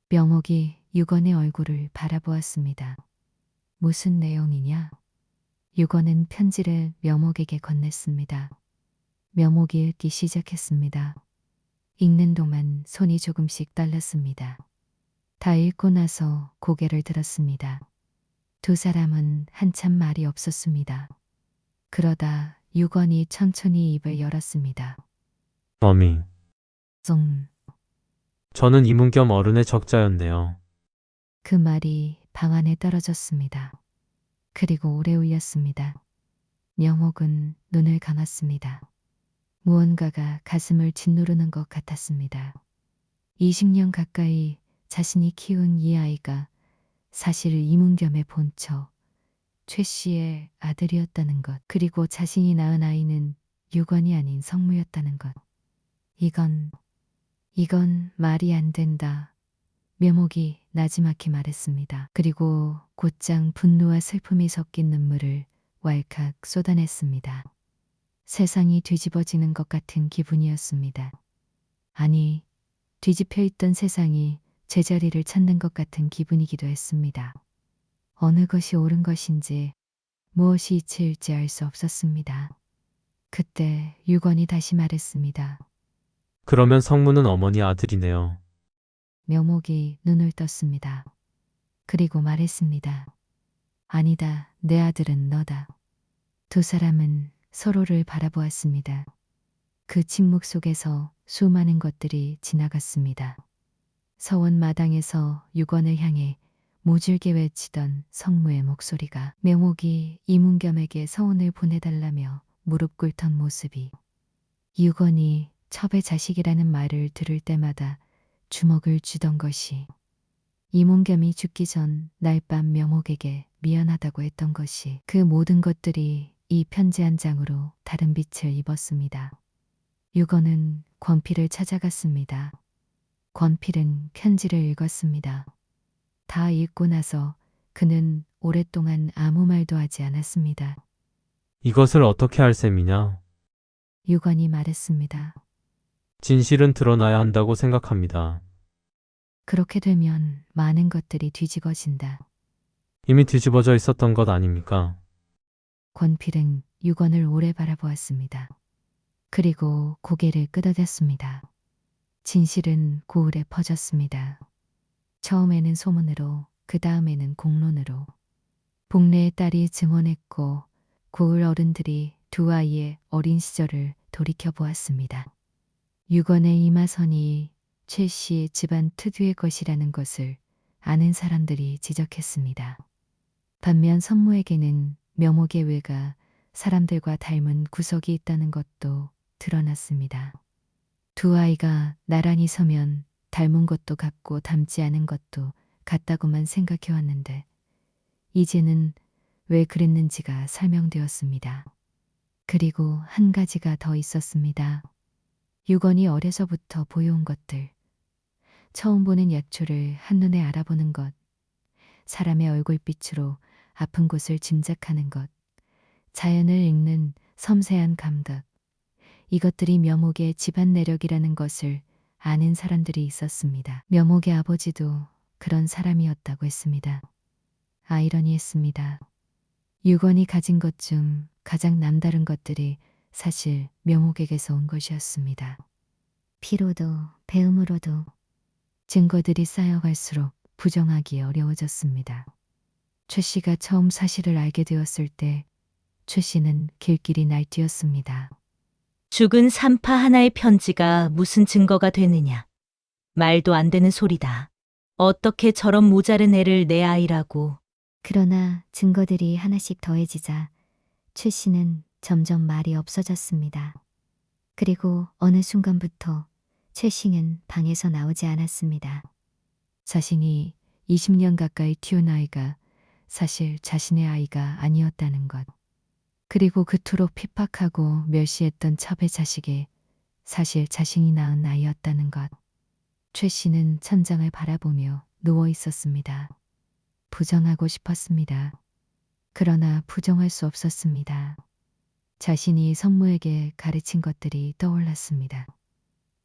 명옥이 유건의 얼굴을 바라보았습니다. 무슨 내용이냐? 유건은 편지를 명옥에게 건넸습니다. 명옥이 읽기 시작했습니다. 읽는 동안 손이 조금씩 떨렸습니다. 다 읽고 나서 고개를 들었습니다. 두 사람은 한참 말이 없었습니다. 그러다 유건이 천천히 입을 열었습니다. 어미. 송. 저는 이문겸 어른의 적자였네요. 그 말이 방 안에 떨어졌습니다. 그리고 오래 울렸습니다. 명옥은 눈을 감았습니다. 무언가가 가슴을 짓누르는 것 같았습니다. 20년 가까이 자신이 키운 이 아이가 사실 이문겸의 본처 최 씨의 아들이었다는 것, 그리고 자신이 낳은 아이는 유건이 아닌 성무였다는 것. 이건 말이 안 된다. 묘목이 나지막히 말했습니다. 그리고 곧장 분노와 슬픔이 섞인 눈물을 왈칵 쏟아냈습니다. 세상이 뒤집어지는 것 같은 기분이었습니다. 아니, 뒤집혀 있던 세상이 제자리를 찾는 것 같은 기분이기도 했습니다. 어느 것이 옳은 것인지 무엇이 이치일지 알 수 없었습니다. 그때 유건이 다시 말했습니다. 그러면 성무는 어머니 아들이네요. 묘목이 눈을 떴습니다. 그리고 말했습니다. 아니다, 내 아들은 너다. 두 사람은 서로를 바라보았습니다. 그 침묵 속에서 수많은 것들이 지나갔습니다. 서원 마당에서 유건을 향해 모질게 외치던 성무의 목소리가, 묘목이 이문겸에게 서원을 보내달라며 무릎 꿇던 모습이, 유건이 첩의 자식이라는 말을 들을 때마다 주먹을 쥐던 것이, 이문겸이 죽기 전 날 밤 묘목에게 미안하다고 했던 것이, 그 모든 것들이 이 편지 한 장으로 다른 빛을 입었습니다. 유건은 권필을 찾아갔습니다. 권필은 편지를 읽었습니다. 다 읽고 나서 그는 오랫동안 아무 말도 하지 않았습니다. 이것을 어떻게 할 셈이냐? 유건이 말했습니다. 진실은 드러나야 한다고 생각합니다. 그렇게 되면 많은 것들이 뒤집어진다. 이미 뒤집어져 있었던 것 아닙니까? 권필은 유건을 오래 바라보았습니다. 그리고 고개를 끄덕였습니다. 진실은 고을에 퍼졌습니다. 처음에는 소문으로, 그 다음에는 공론으로. 복례의 딸이 증언했고 고을 어른들이 두 아이의 어린 시절을 돌이켜 보았습니다. 유건의 이마선이 최 씨의 집안 특유의 것이라는 것을 아는 사람들이 지적했습니다. 반면 선무에게는 묘목의 외가 사람들과 닮은 구석이 있다는 것도 드러났습니다. 두 아이가 나란히 서면 닮은 것도 같고 닮지 않은 것도 같다고만 생각해왔는데 이제는 왜 그랬는지가 설명되었습니다. 그리고 한 가지가 더 있었습니다. 유건이 어려서부터 보여온 것들, 처음 보는 약초를 한눈에 알아보는 것, 사람의 얼굴빛으로 아픈 곳을 짐작하는 것, 자연을 읽는 섬세한 감각, 이것들이 묘목의 집안 내력이라는 것을 아는 사람들이 있었습니다. 묘목의 아버지도 그런 사람이었다고 했습니다. 아이러니했습니다. 유건이 가진 것 중 가장 남다른 것들이 사실 묘목에게서 온 것이었습니다. 피로도 배움으로도 증거들이 쌓여갈수록 부정하기 어려워졌습니다. 최 씨가 처음 사실을 알게 되었을 때 최 씨는 길길이 날뛰었습니다. 죽은 산파 하나의 편지가 무슨 증거가 되느냐. 말도 안 되는 소리다. 어떻게 저런 모자른 애를 내 아이라고. 그러나 증거들이 하나씩 더해지자 최 씨는 점점 말이 없어졌습니다. 그리고 어느 순간부터 최 씨는 방에서 나오지 않았습니다. 자신이 20년 가까이 키운 아이가 사실 자신의 아이가 아니었다는 것. 그리고 그토록 핍박하고 멸시했던 첩의 자식이 사실 자신이 낳은 아이였다는 것. 최 씨는 천장을 바라보며 누워 있었습니다. 부정하고 싶었습니다. 그러나 부정할 수 없었습니다. 자신이 성무에게 가르친 것들이 떠올랐습니다.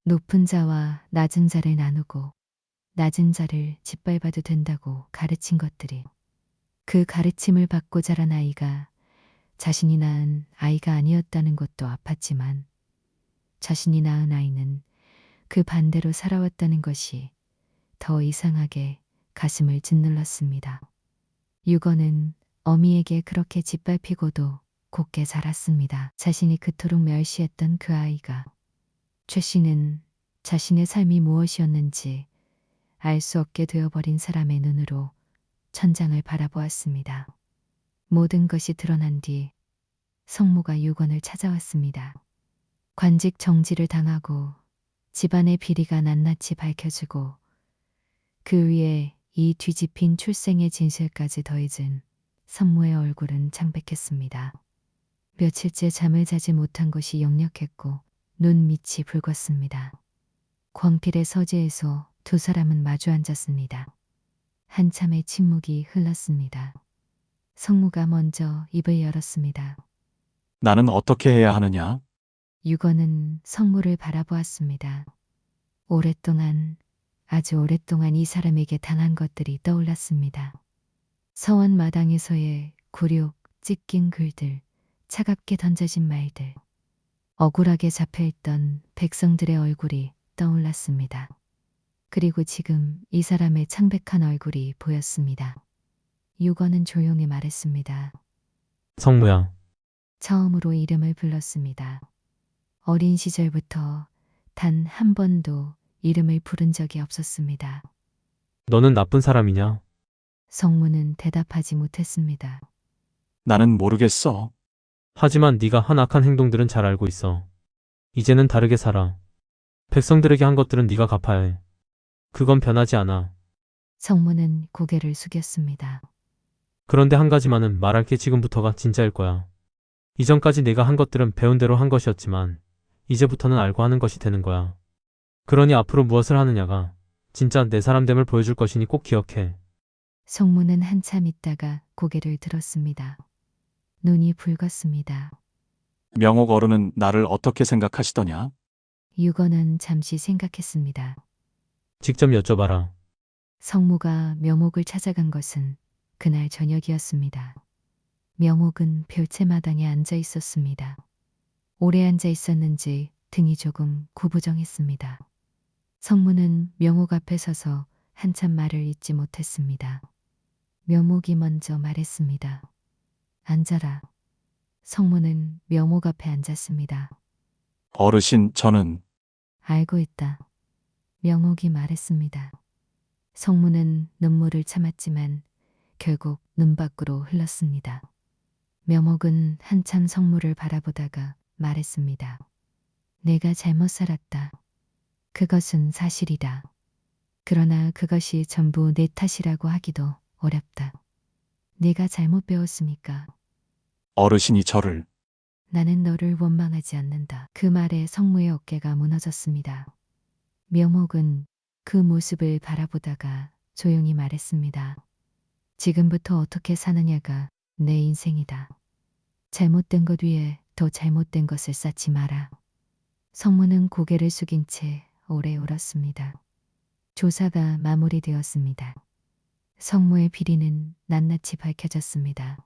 높은 자와 낮은 자를 나누고 낮은 자를 짓밟아도 된다고 가르친 것들이, 그 가르침을 받고 자란 아이가 자신이 낳은 아이가 아니었다는 것도 아팠지만 자신이 낳은 아이는 그 반대로 살아왔다는 것이 더 이상하게 가슴을 짓눌렀습니다. 유건은 어미에게 그렇게 짓밟히고도 곱게 자랐습니다. 자신이 그토록 멸시했던 그 아이가, 최 씨는 자신의 삶이 무엇이었는지 알 수 없게 되어버린 사람의 눈으로 천장을 바라보았습니다. 모든 것이 드러난 뒤 성모가 유건을 찾아왔습니다. 관직 정지를 당하고 집안의 비리가 낱낱이 밝혀지고 그 위에 이 뒤집힌 출생의 진실까지 더해진 성모의 얼굴은 창백했습니다. 며칠째 잠을 자지 못한 것이 역력했고 눈 밑이 붉었습니다. 광필의 서재에서 두 사람은 마주 앉았습니다. 한참의 침묵이 흘렀습니다. 성모가 먼저 입을 열었습니다. 나는 어떻게 해야 하느냐? 유건은 성모를 바라보았습니다. 오랫동안, 아주 오랫동안 이 사람에게 당한 것들이 떠올랐습니다. 서원 마당에서의 굴욕, 찢긴 글들, 차갑게 던져진 말들, 억울하게 잡혀있던 백성들의 얼굴이 떠올랐습니다. 그리고 지금 이 사람의 창백한 얼굴이 보였습니다. 유건은 조용히 말했습니다. 성모야, 처음으로 이름을 불렀습니다. 어린 시절부터 단 한 번도 이름을 부른 적이 없었습니다. 너는 나쁜 사람이냐? 성모는 대답하지 못했습니다. 나는 모르겠어. 하지만 네가 한 악한 행동들은 잘 알고 있어. 이제는 다르게 살아. 백성들에게 한 것들은 네가 갚아야 해. 그건 변하지 않아. 성모는 고개를 숙였습니다. 그런데 한 가지만은 말할게. 지금부터가 진짜일 거야. 이전까지 네가 한 것들은 배운 대로 한 것이었지만 이제부터는 알고 하는 것이 되는 거야. 그러니 앞으로 무엇을 하느냐가 진짜 내 사람됨을 보여줄 것이니 꼭 기억해. 성모는 한참 있다가 고개를 들었습니다. 눈이 붉었습니다. 명옥 어른은 나를 어떻게 생각하시더냐? 유건은 잠시 생각했습니다. 직접 여쭤봐라. 성모가 묘목을 찾아간 것은 그날 저녁이었습니다. 묘목은 별채마당에 앉아 있었습니다. 오래 앉아 있었는지 등이 조금 구부정했습니다. 성모는 묘목 앞에 서서 한참 말을 잇지 못했습니다. 묘목이 먼저 말했습니다. 앉아라. 성모는 묘목 앞에 앉았습니다. 어르신, 저는 알고 있다. 묘목이 말했습니다. 성모는 눈물을 참았지만 결국 눈 밖으로 흘렀습니다. 묘목은 한참 성모를 바라보다가 말했습니다. 내가 잘못 살았다. 그것은 사실이다. 그러나 그것이 전부 내 탓이라고 하기도 어렵다. 내가 잘못 배웠으니까. 어르신이 저를 나는 너를 원망하지 않는다. 그 말에 성모의 어깨가 무너졌습니다. 묘목은 그 모습을 바라보다가 조용히 말했습니다. 지금부터 어떻게 사느냐가 내 인생이다. 잘못된 것 위에 더 잘못된 것을 쌓지 마라. 성모는 고개를 숙인 채 오래 울었습니다. 조사가 마무리되었습니다. 성모의 비리는 낱낱이 밝혀졌습니다.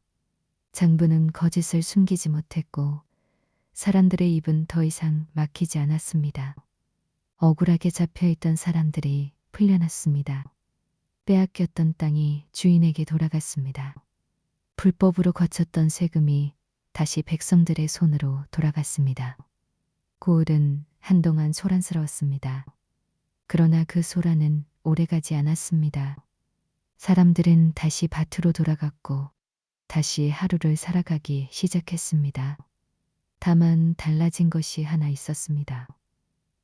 장부는 거짓을 숨기지 못했고 사람들의 입은 더 이상 막히지 않았습니다. 억울하게 잡혀있던 사람들이 풀려났습니다. 빼앗겼던 땅이 주인에게 돌아갔습니다. 불법으로 거쳤던 세금이 다시 백성들의 손으로 돌아갔습니다. 고을은 한동안 소란스러웠습니다. 그러나 그 소란은 오래가지 않았습니다. 사람들은 다시 밭으로 돌아갔고 다시 하루를 살아가기 시작했습니다. 다만 달라진 것이 하나 있었습니다.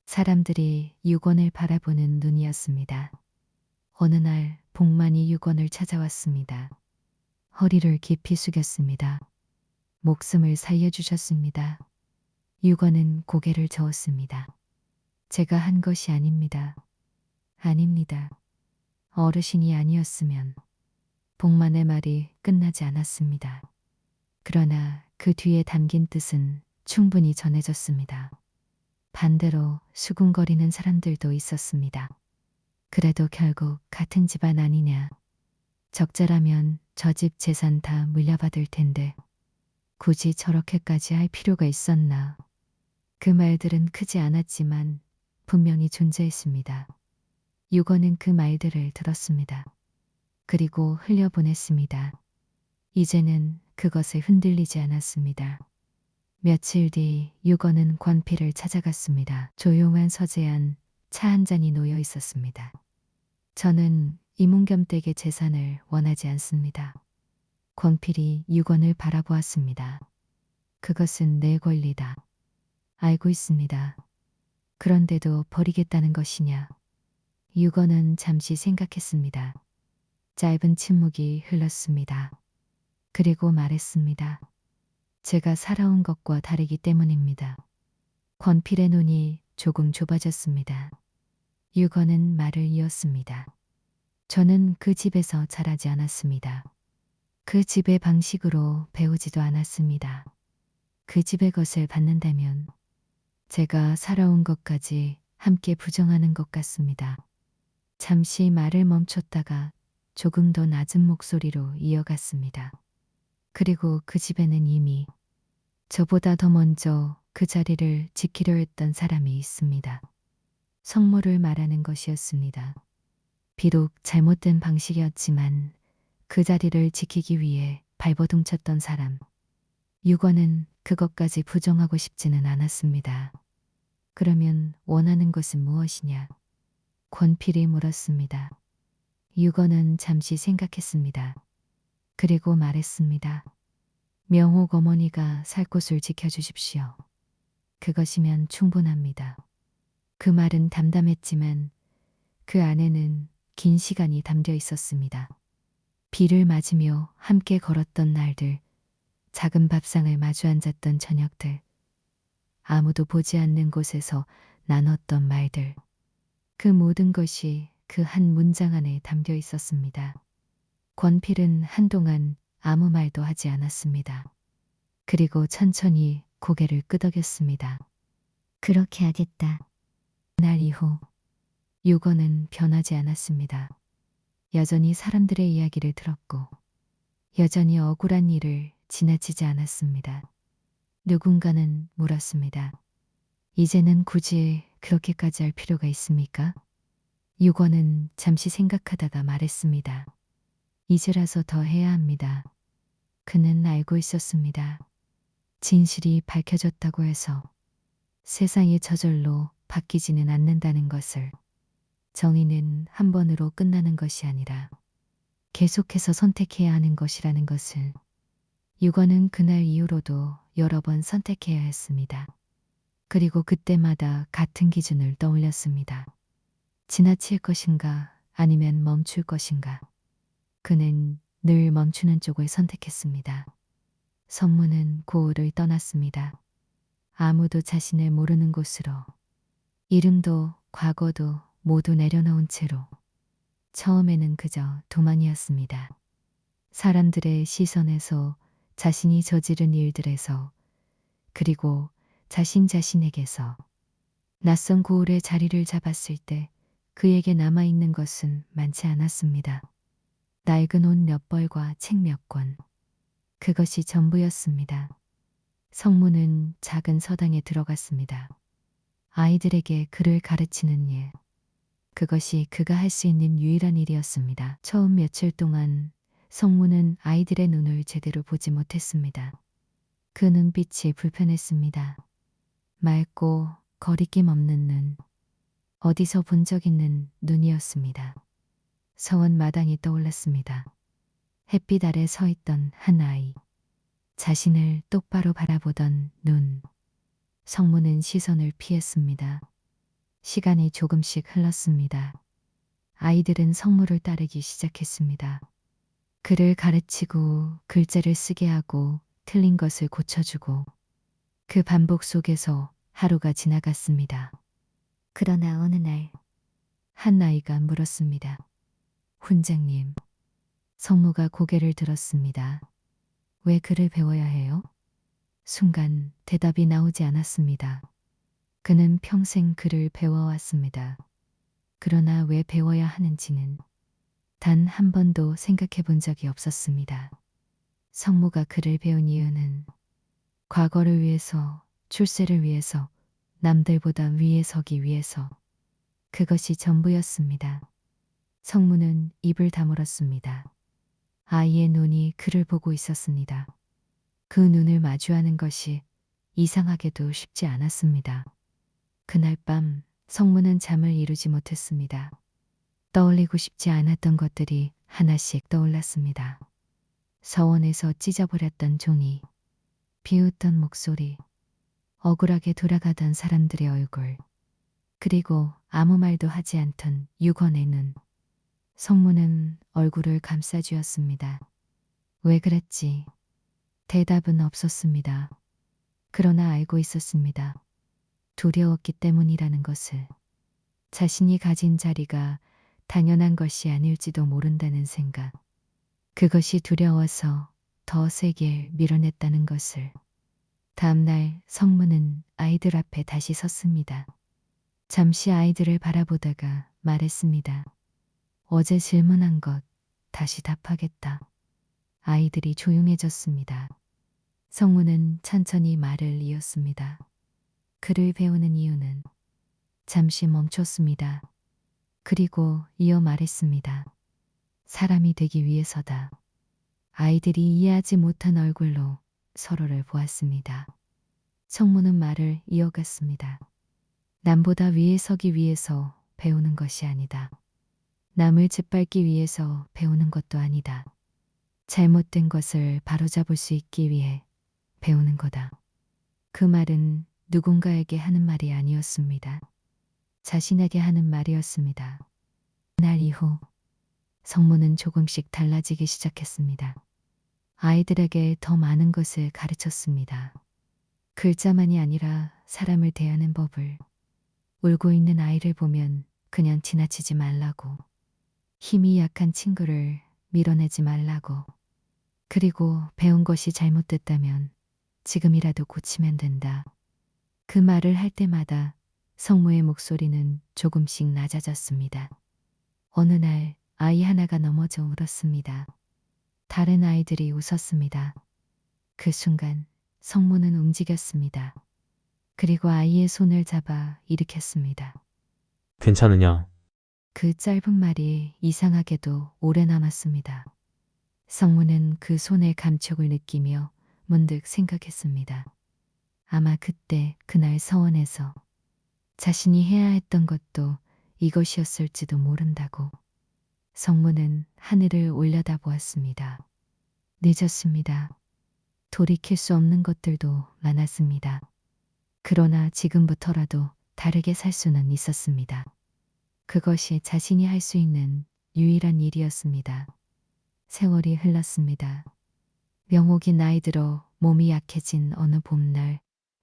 사람들이 유건을 바라보는 눈이었습니다. 어느 날 복만이 유건을 찾아왔습니다. 허리를 깊이 숙였습니다. 목숨을 살려주셨습니다. 유건은 고개를 저었습니다. 제가 한 것이 아닙니다. 아닙니다. 어르신이 아니었으면 복만의 말이 끝나지 않았습니다. 그러나 그 뒤에 담긴 뜻은 충분히 전해졌습니다. 반대로 수군거리는 사람들도 있었습니다. 그래도 결국 같은 집안 아니냐. 적자라면 저 집 재산 다 물려받을 텐데 굳이 저렇게까지 할 필요가 있었나. 그 말들은 크지 않았지만 분명히 존재했습니다. 유건은 그 말들을 들었습니다. 그리고 흘려보냈습니다. 이제는 그것에 흔들리지 않았습니다. 며칠 뒤 유건은 권필을 찾아갔습니다. 조용한 서재 안 차 한 잔이 놓여 있었습니다. 저는 이문겸 댁의 재산을 원하지 않습니다. 권필이 유건을 바라보았습니다. 그것은 내 권리다. 알고 있습니다. 그런데도 버리겠다는 것이냐? 유건은 잠시 생각했습니다. 짧은 침묵이 흘렀습니다. 그리고 말했습니다. 제가 살아온 것과 다르기 때문입니다. 권필의 눈이 조금 좁아졌습니다. 유건은 말을 이었습니다. 저는 그 집에서 자라지 않았습니다. 그 집의 방식으로 배우지도 않았습니다. 그 집의 것을 받는다면 제가 살아온 것까지 함께 부정하는 것 같습니다. 잠시 말을 멈췄다가 조금 더 낮은 목소리로 이어갔습니다. 그리고 그 집에는 이미 저보다 더 먼저 그 자리를 지키려 했던 사람이 있습니다. 성모를 말하는 것이었습니다. 비록 잘못된 방식이었지만 그 자리를 지키기 위해 발버둥 쳤던 사람. 유건은 그것까지 부정하고 싶지는 않았습니다. 그러면 원하는 것은 무엇이냐? 권필이 물었습니다. 유건은 잠시 생각했습니다. 그리고 말했습니다. 명옥 어머니가 살 곳을 지켜주십시오. 그것이면 충분합니다. 그 말은 담담했지만 그 안에는 긴 시간이 담겨 있었습니다. 비를 맞으며 함께 걸었던 날들, 작은 밥상을 마주 앉았던 저녁들, 아무도 보지 않는 곳에서 나눴던 말들, 그 모든 것이 그 한 문장 안에 담겨 있었습니다. 권필은 한동안 아무 말도 하지 않았습니다. 그리고 천천히 고개를 끄덕였습니다. 그렇게 하겠다. 그날 이후 유건은 변하지 않았습니다. 여전히 사람들의 이야기를 들었고 여전히 억울한 일을 지나치지 않았습니다. 누군가는 물었습니다. 이제는 굳이 그렇게까지 할 필요가 있습니까? 유건은 잠시 생각하다가 말했습니다. 이제라서 더 해야 합니다. 그는 알고 있었습니다. 진실이 밝혀졌다고 해서 세상이 저절로 바뀌지는 않는다는 것을. 정의는 한 번으로 끝나는 것이 아니라 계속해서 선택해야 하는 것이라는 것을. 유건은 그날 이후로도 여러 번 선택해야 했습니다. 그리고 그때마다 같은 기준을 떠올렸습니다. 지나칠 것인가 아니면 멈출 것인가. 그는 늘 멈추는 쪽을 선택했습니다. 성문은 고을을 떠났습니다. 아무도 자신을 모르는 곳으로. 이름도 과거도 모두 내려놓은 채로. 처음에는 그저 도망이었습니다. 사람들의 시선에서, 자신이 저지른 일들에서, 그리고 자신에게서. 낯선 고을에 자리를 잡았을 때 그에게 남아있는 것은 많지 않았습니다. 낡은 옷 몇 벌과 책 몇 권. 그것이 전부였습니다. 성문은 작은 서당에 들어갔습니다. 아이들에게 글을 가르치는 일. 그것이 그가 할 수 있는 유일한 일이었습니다. 처음 며칠 동안 성문은 아이들의 눈을 제대로 보지 못했습니다. 그 눈빛이 불편했습니다. 맑고 거리낌 없는 눈. 어디서 본 적 있는 눈이었습니다. 서원 마당이 떠올랐습니다. 햇빛 아래 서 있던 한 아이. 자신을 똑바로 바라보던 눈. 성문은 시선을 피했습니다. 시간이 조금씩 흘렀습니다. 아이들은 성문을 따르기 시작했습니다. 글을 가르치고 글자를 쓰게 하고 틀린 것을 고쳐주고 그 반복 속에서 하루가 지나갔습니다. 그러나 어느 날 한 아이가 물었습니다. 훈장님. 성모가 고개를 들었습니다. 왜 글을 배워야 해요? 순간 대답이 나오지 않았습니다. 그는 평생 글을 배워왔습니다. 그러나 왜 배워야 하는지는 단 한 번도 생각해 본 적이 없었습니다. 성모가 글을 배운 이유는 과거를 위해서, 출세를 위해서, 남들보다 위에 서기 위해서. 그것이 전부였습니다. 성문은 입을 다물었습니다. 아이의 눈이 그를 보고 있었습니다. 그 눈을 마주하는 것이 이상하게도 쉽지 않았습니다. 그날 밤 성문은 잠을 이루지 못했습니다. 떠올리고 싶지 않았던 것들이 하나씩 떠올랐습니다. 서원에서 찢어버렸던 종이, 비웃던 목소리, 억울하게 돌아가던 사람들의 얼굴, 그리고 아무 말도 하지 않던 유건의 눈. 성문은 얼굴을 감싸쥐었습니다. 왜 그랬지? 대답은 없었습니다. 그러나 알고 있었습니다. 두려웠기 때문이라는 것을. 자신이 가진 자리가 당연한 것이 아닐지도 모른다는 생각. 그것이 두려워서 더 세게 밀어냈다는 것을. 다음 날 성문은 아이들 앞에 다시 섰습니다. 잠시 아이들을 바라보다가 말했습니다. 어제 질문한 것 다시 답하겠다. 아이들이 조용해졌습니다. 성문은 천천히 말을 이었습니다. 글을 배우는 이유는 잠시 멈췄습니다. 그리고 이어 말했습니다. 사람이 되기 위해서다. 아이들이 이해하지 못한 얼굴로 서로를 보았습니다. 성문은 말을 이어갔습니다. 남보다 위에 서기 위해서 배우는 것이 아니다. 남을 짓밟기 위해서 배우는 것도 아니다. 잘못된 것을 바로잡을 수 있기 위해 배우는 거다. 그 말은 누군가에게 하는 말이 아니었습니다. 자신에게 하는 말이었습니다. 그날 이후 성문은 조금씩 달라지기 시작했습니다. 아이들에게 더 많은 것을 가르쳤습니다. 글자만이 아니라 사람을 대하는 법을. 울고 있는 아이를 보면 그냥 지나치지 말라고. 힘이 약한 친구를 밀어내지 말라고. 그리고 배운 것이 잘못됐다면 지금이라도 고치면 된다. 그 말을 할 때마다 성모의 목소리는 조금씩 낮아졌습니다. 어느 날 아이 하나가 넘어져 울었습니다. 다른 아이들이 웃었습니다. 그 순간 성모는 움직였습니다. 그리고 아이의 손을 잡아 일으켰습니다. 괜찮으냐? 그 짧은 말이 이상하게도 오래 남았습니다. 성문은 그 손의 감촉을 느끼며 문득 생각했습니다. 아마 그때 그날 서원에서 자신이 해야 했던 것도 이것이었을지도 모른다고. 성문은 하늘을 올려다보았습니다. 늦었습니다. 돌이킬 수 없는 것들도 많았습니다. 그러나 지금부터라도 다르게 살 수는 있었습니다. 그것이 자신이 할 수 있는 유일한 일이었습니다. 세월이 흘렀습니다. 명옥이 나이 들어 몸이 약해진 어느 봄날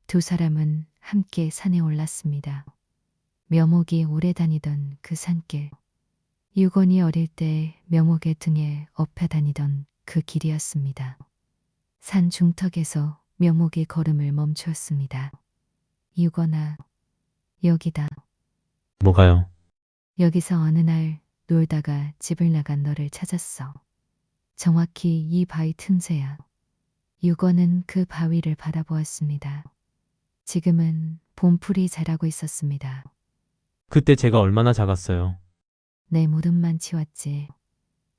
두 사람은 함께 산에 올랐습니다. 명옥이 오래 다니던 그 산길. 유건이 어릴 때 명옥의 등에 업혀 다니던 그 길이었습니다. 산 중턱에서 명옥이 걸음을 멈추었습니다. 유건아, 여기다. 뭐가요? 여기서 어느 날 놀다가 집을 나간 너를 찾았어. 정확히 이 바위 틈새야. 유건은 그 바위를 바라보았습니다. 지금은 봄풀이 자라고 있었습니다. 그때 제가 얼마나 작았어요. 내 무릎만 치웠지.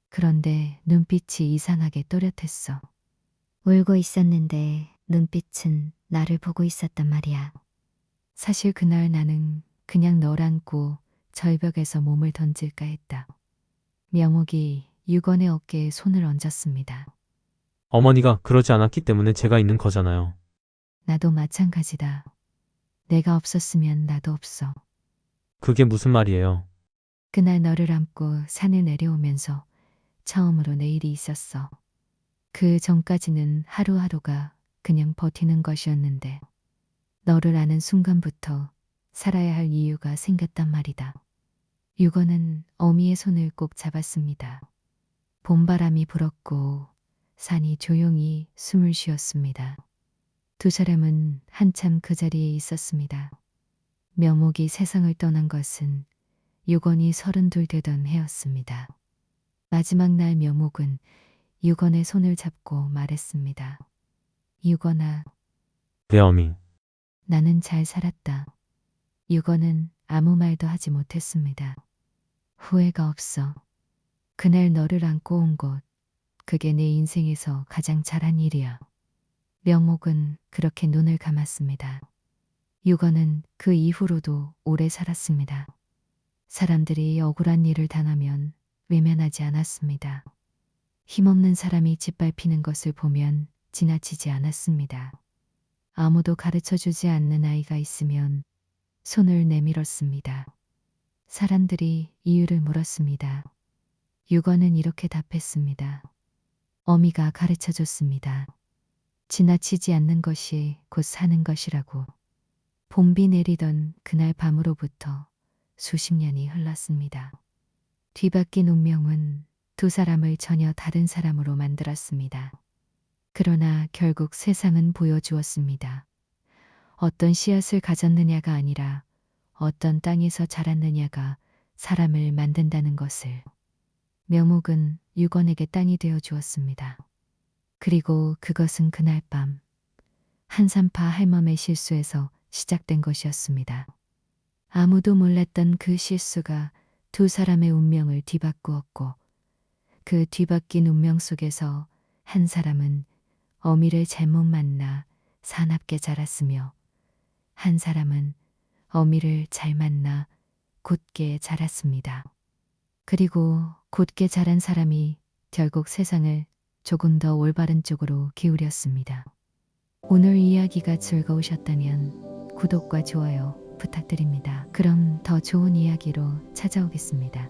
그런데 눈빛이 이상하게 또렷했어. 울고 있었는데 눈빛은 나를 보고 있었단 말이야. 사실 그날 나는 그냥 널 안고 절벽에서 몸을 던질까 했다. 명옥이 유건의 어깨에 손을 얹었습니다. 어머니가 그러지 않았기 때문에 제가 있는 거잖아요. 나도 마찬가지다. 내가 없었으면 나도 없어. 그게 무슨 말이에요? 그날 너를 안고 산을 내려오면서 처음으로 내 일이 있었어. 그 전까지는 하루하루가 그냥 버티는 것이었는데 너를 아는 순간부터 살아야 할 이유가 생겼단 말이다. 유건은 어미의 손을 꼭 잡았습니다. 봄바람이 불었고 산이 조용히 숨을 쉬었습니다. 두 사람은 한참 그 자리에 있었습니다. 명옥이 세상을 떠난 것은 유건이 32 되던 해였습니다. 마지막 날 명옥은 유건의 손을 잡고 말했습니다. 유건아, 네, 어미. 나는 잘 살았다. 유건은 아무 말도 하지 못했습니다. 후회가 없어. 그날 너를 안고 온 곳, 그게 내 인생에서 가장 잘한 일이야. 명옥은 그렇게 눈을 감았습니다. 유건은 그 이후로도 오래 살았습니다. 사람들이 억울한 일을 당하면 외면하지 않았습니다. 힘없는 사람이 짓밟히는 것을 보면 지나치지 않았습니다. 아무도 가르쳐 주지 않는 아이가 있으면 손을 내밀었습니다. 사람들이 이유를 물었습니다. 유건은 이렇게 답했습니다. 어미가 가르쳐 줬습니다. 지나치지 않는 것이 곧 사는 것이라고. 봄비 내리던 그날 밤으로부터 수십 년이 흘렀습니다. 뒤바뀐 운명은 두 사람을 전혀 다른 사람으로 만들었습니다. 그러나 결국 세상은 보여주었습니다. 어떤 씨앗을 가졌느냐가 아니라 어떤 땅에서 자랐느냐가 사람을 만든다는 것을. 묘목은 유건에게 땅이 되어 주었습니다. 그리고 그것은 그날 밤 한산파 할멈의 실수에서 시작된 것이었습니다. 아무도 몰랐던 그 실수가 두 사람의 운명을 뒤바꾸었고 그 뒤바뀐 운명 속에서 한 사람은 어미를 잘못 만나 사납게 자랐으며 한 사람은 어미를 잘 만나 곧게 자랐습니다. 그리고 곧게 자란 사람이 결국 세상을 조금 더 올바른 쪽으로 기울였습니다. 오늘 이야기가 즐거우셨다면 구독과 좋아요 부탁드립니다. 그럼 더 좋은 이야기로 찾아오겠습니다.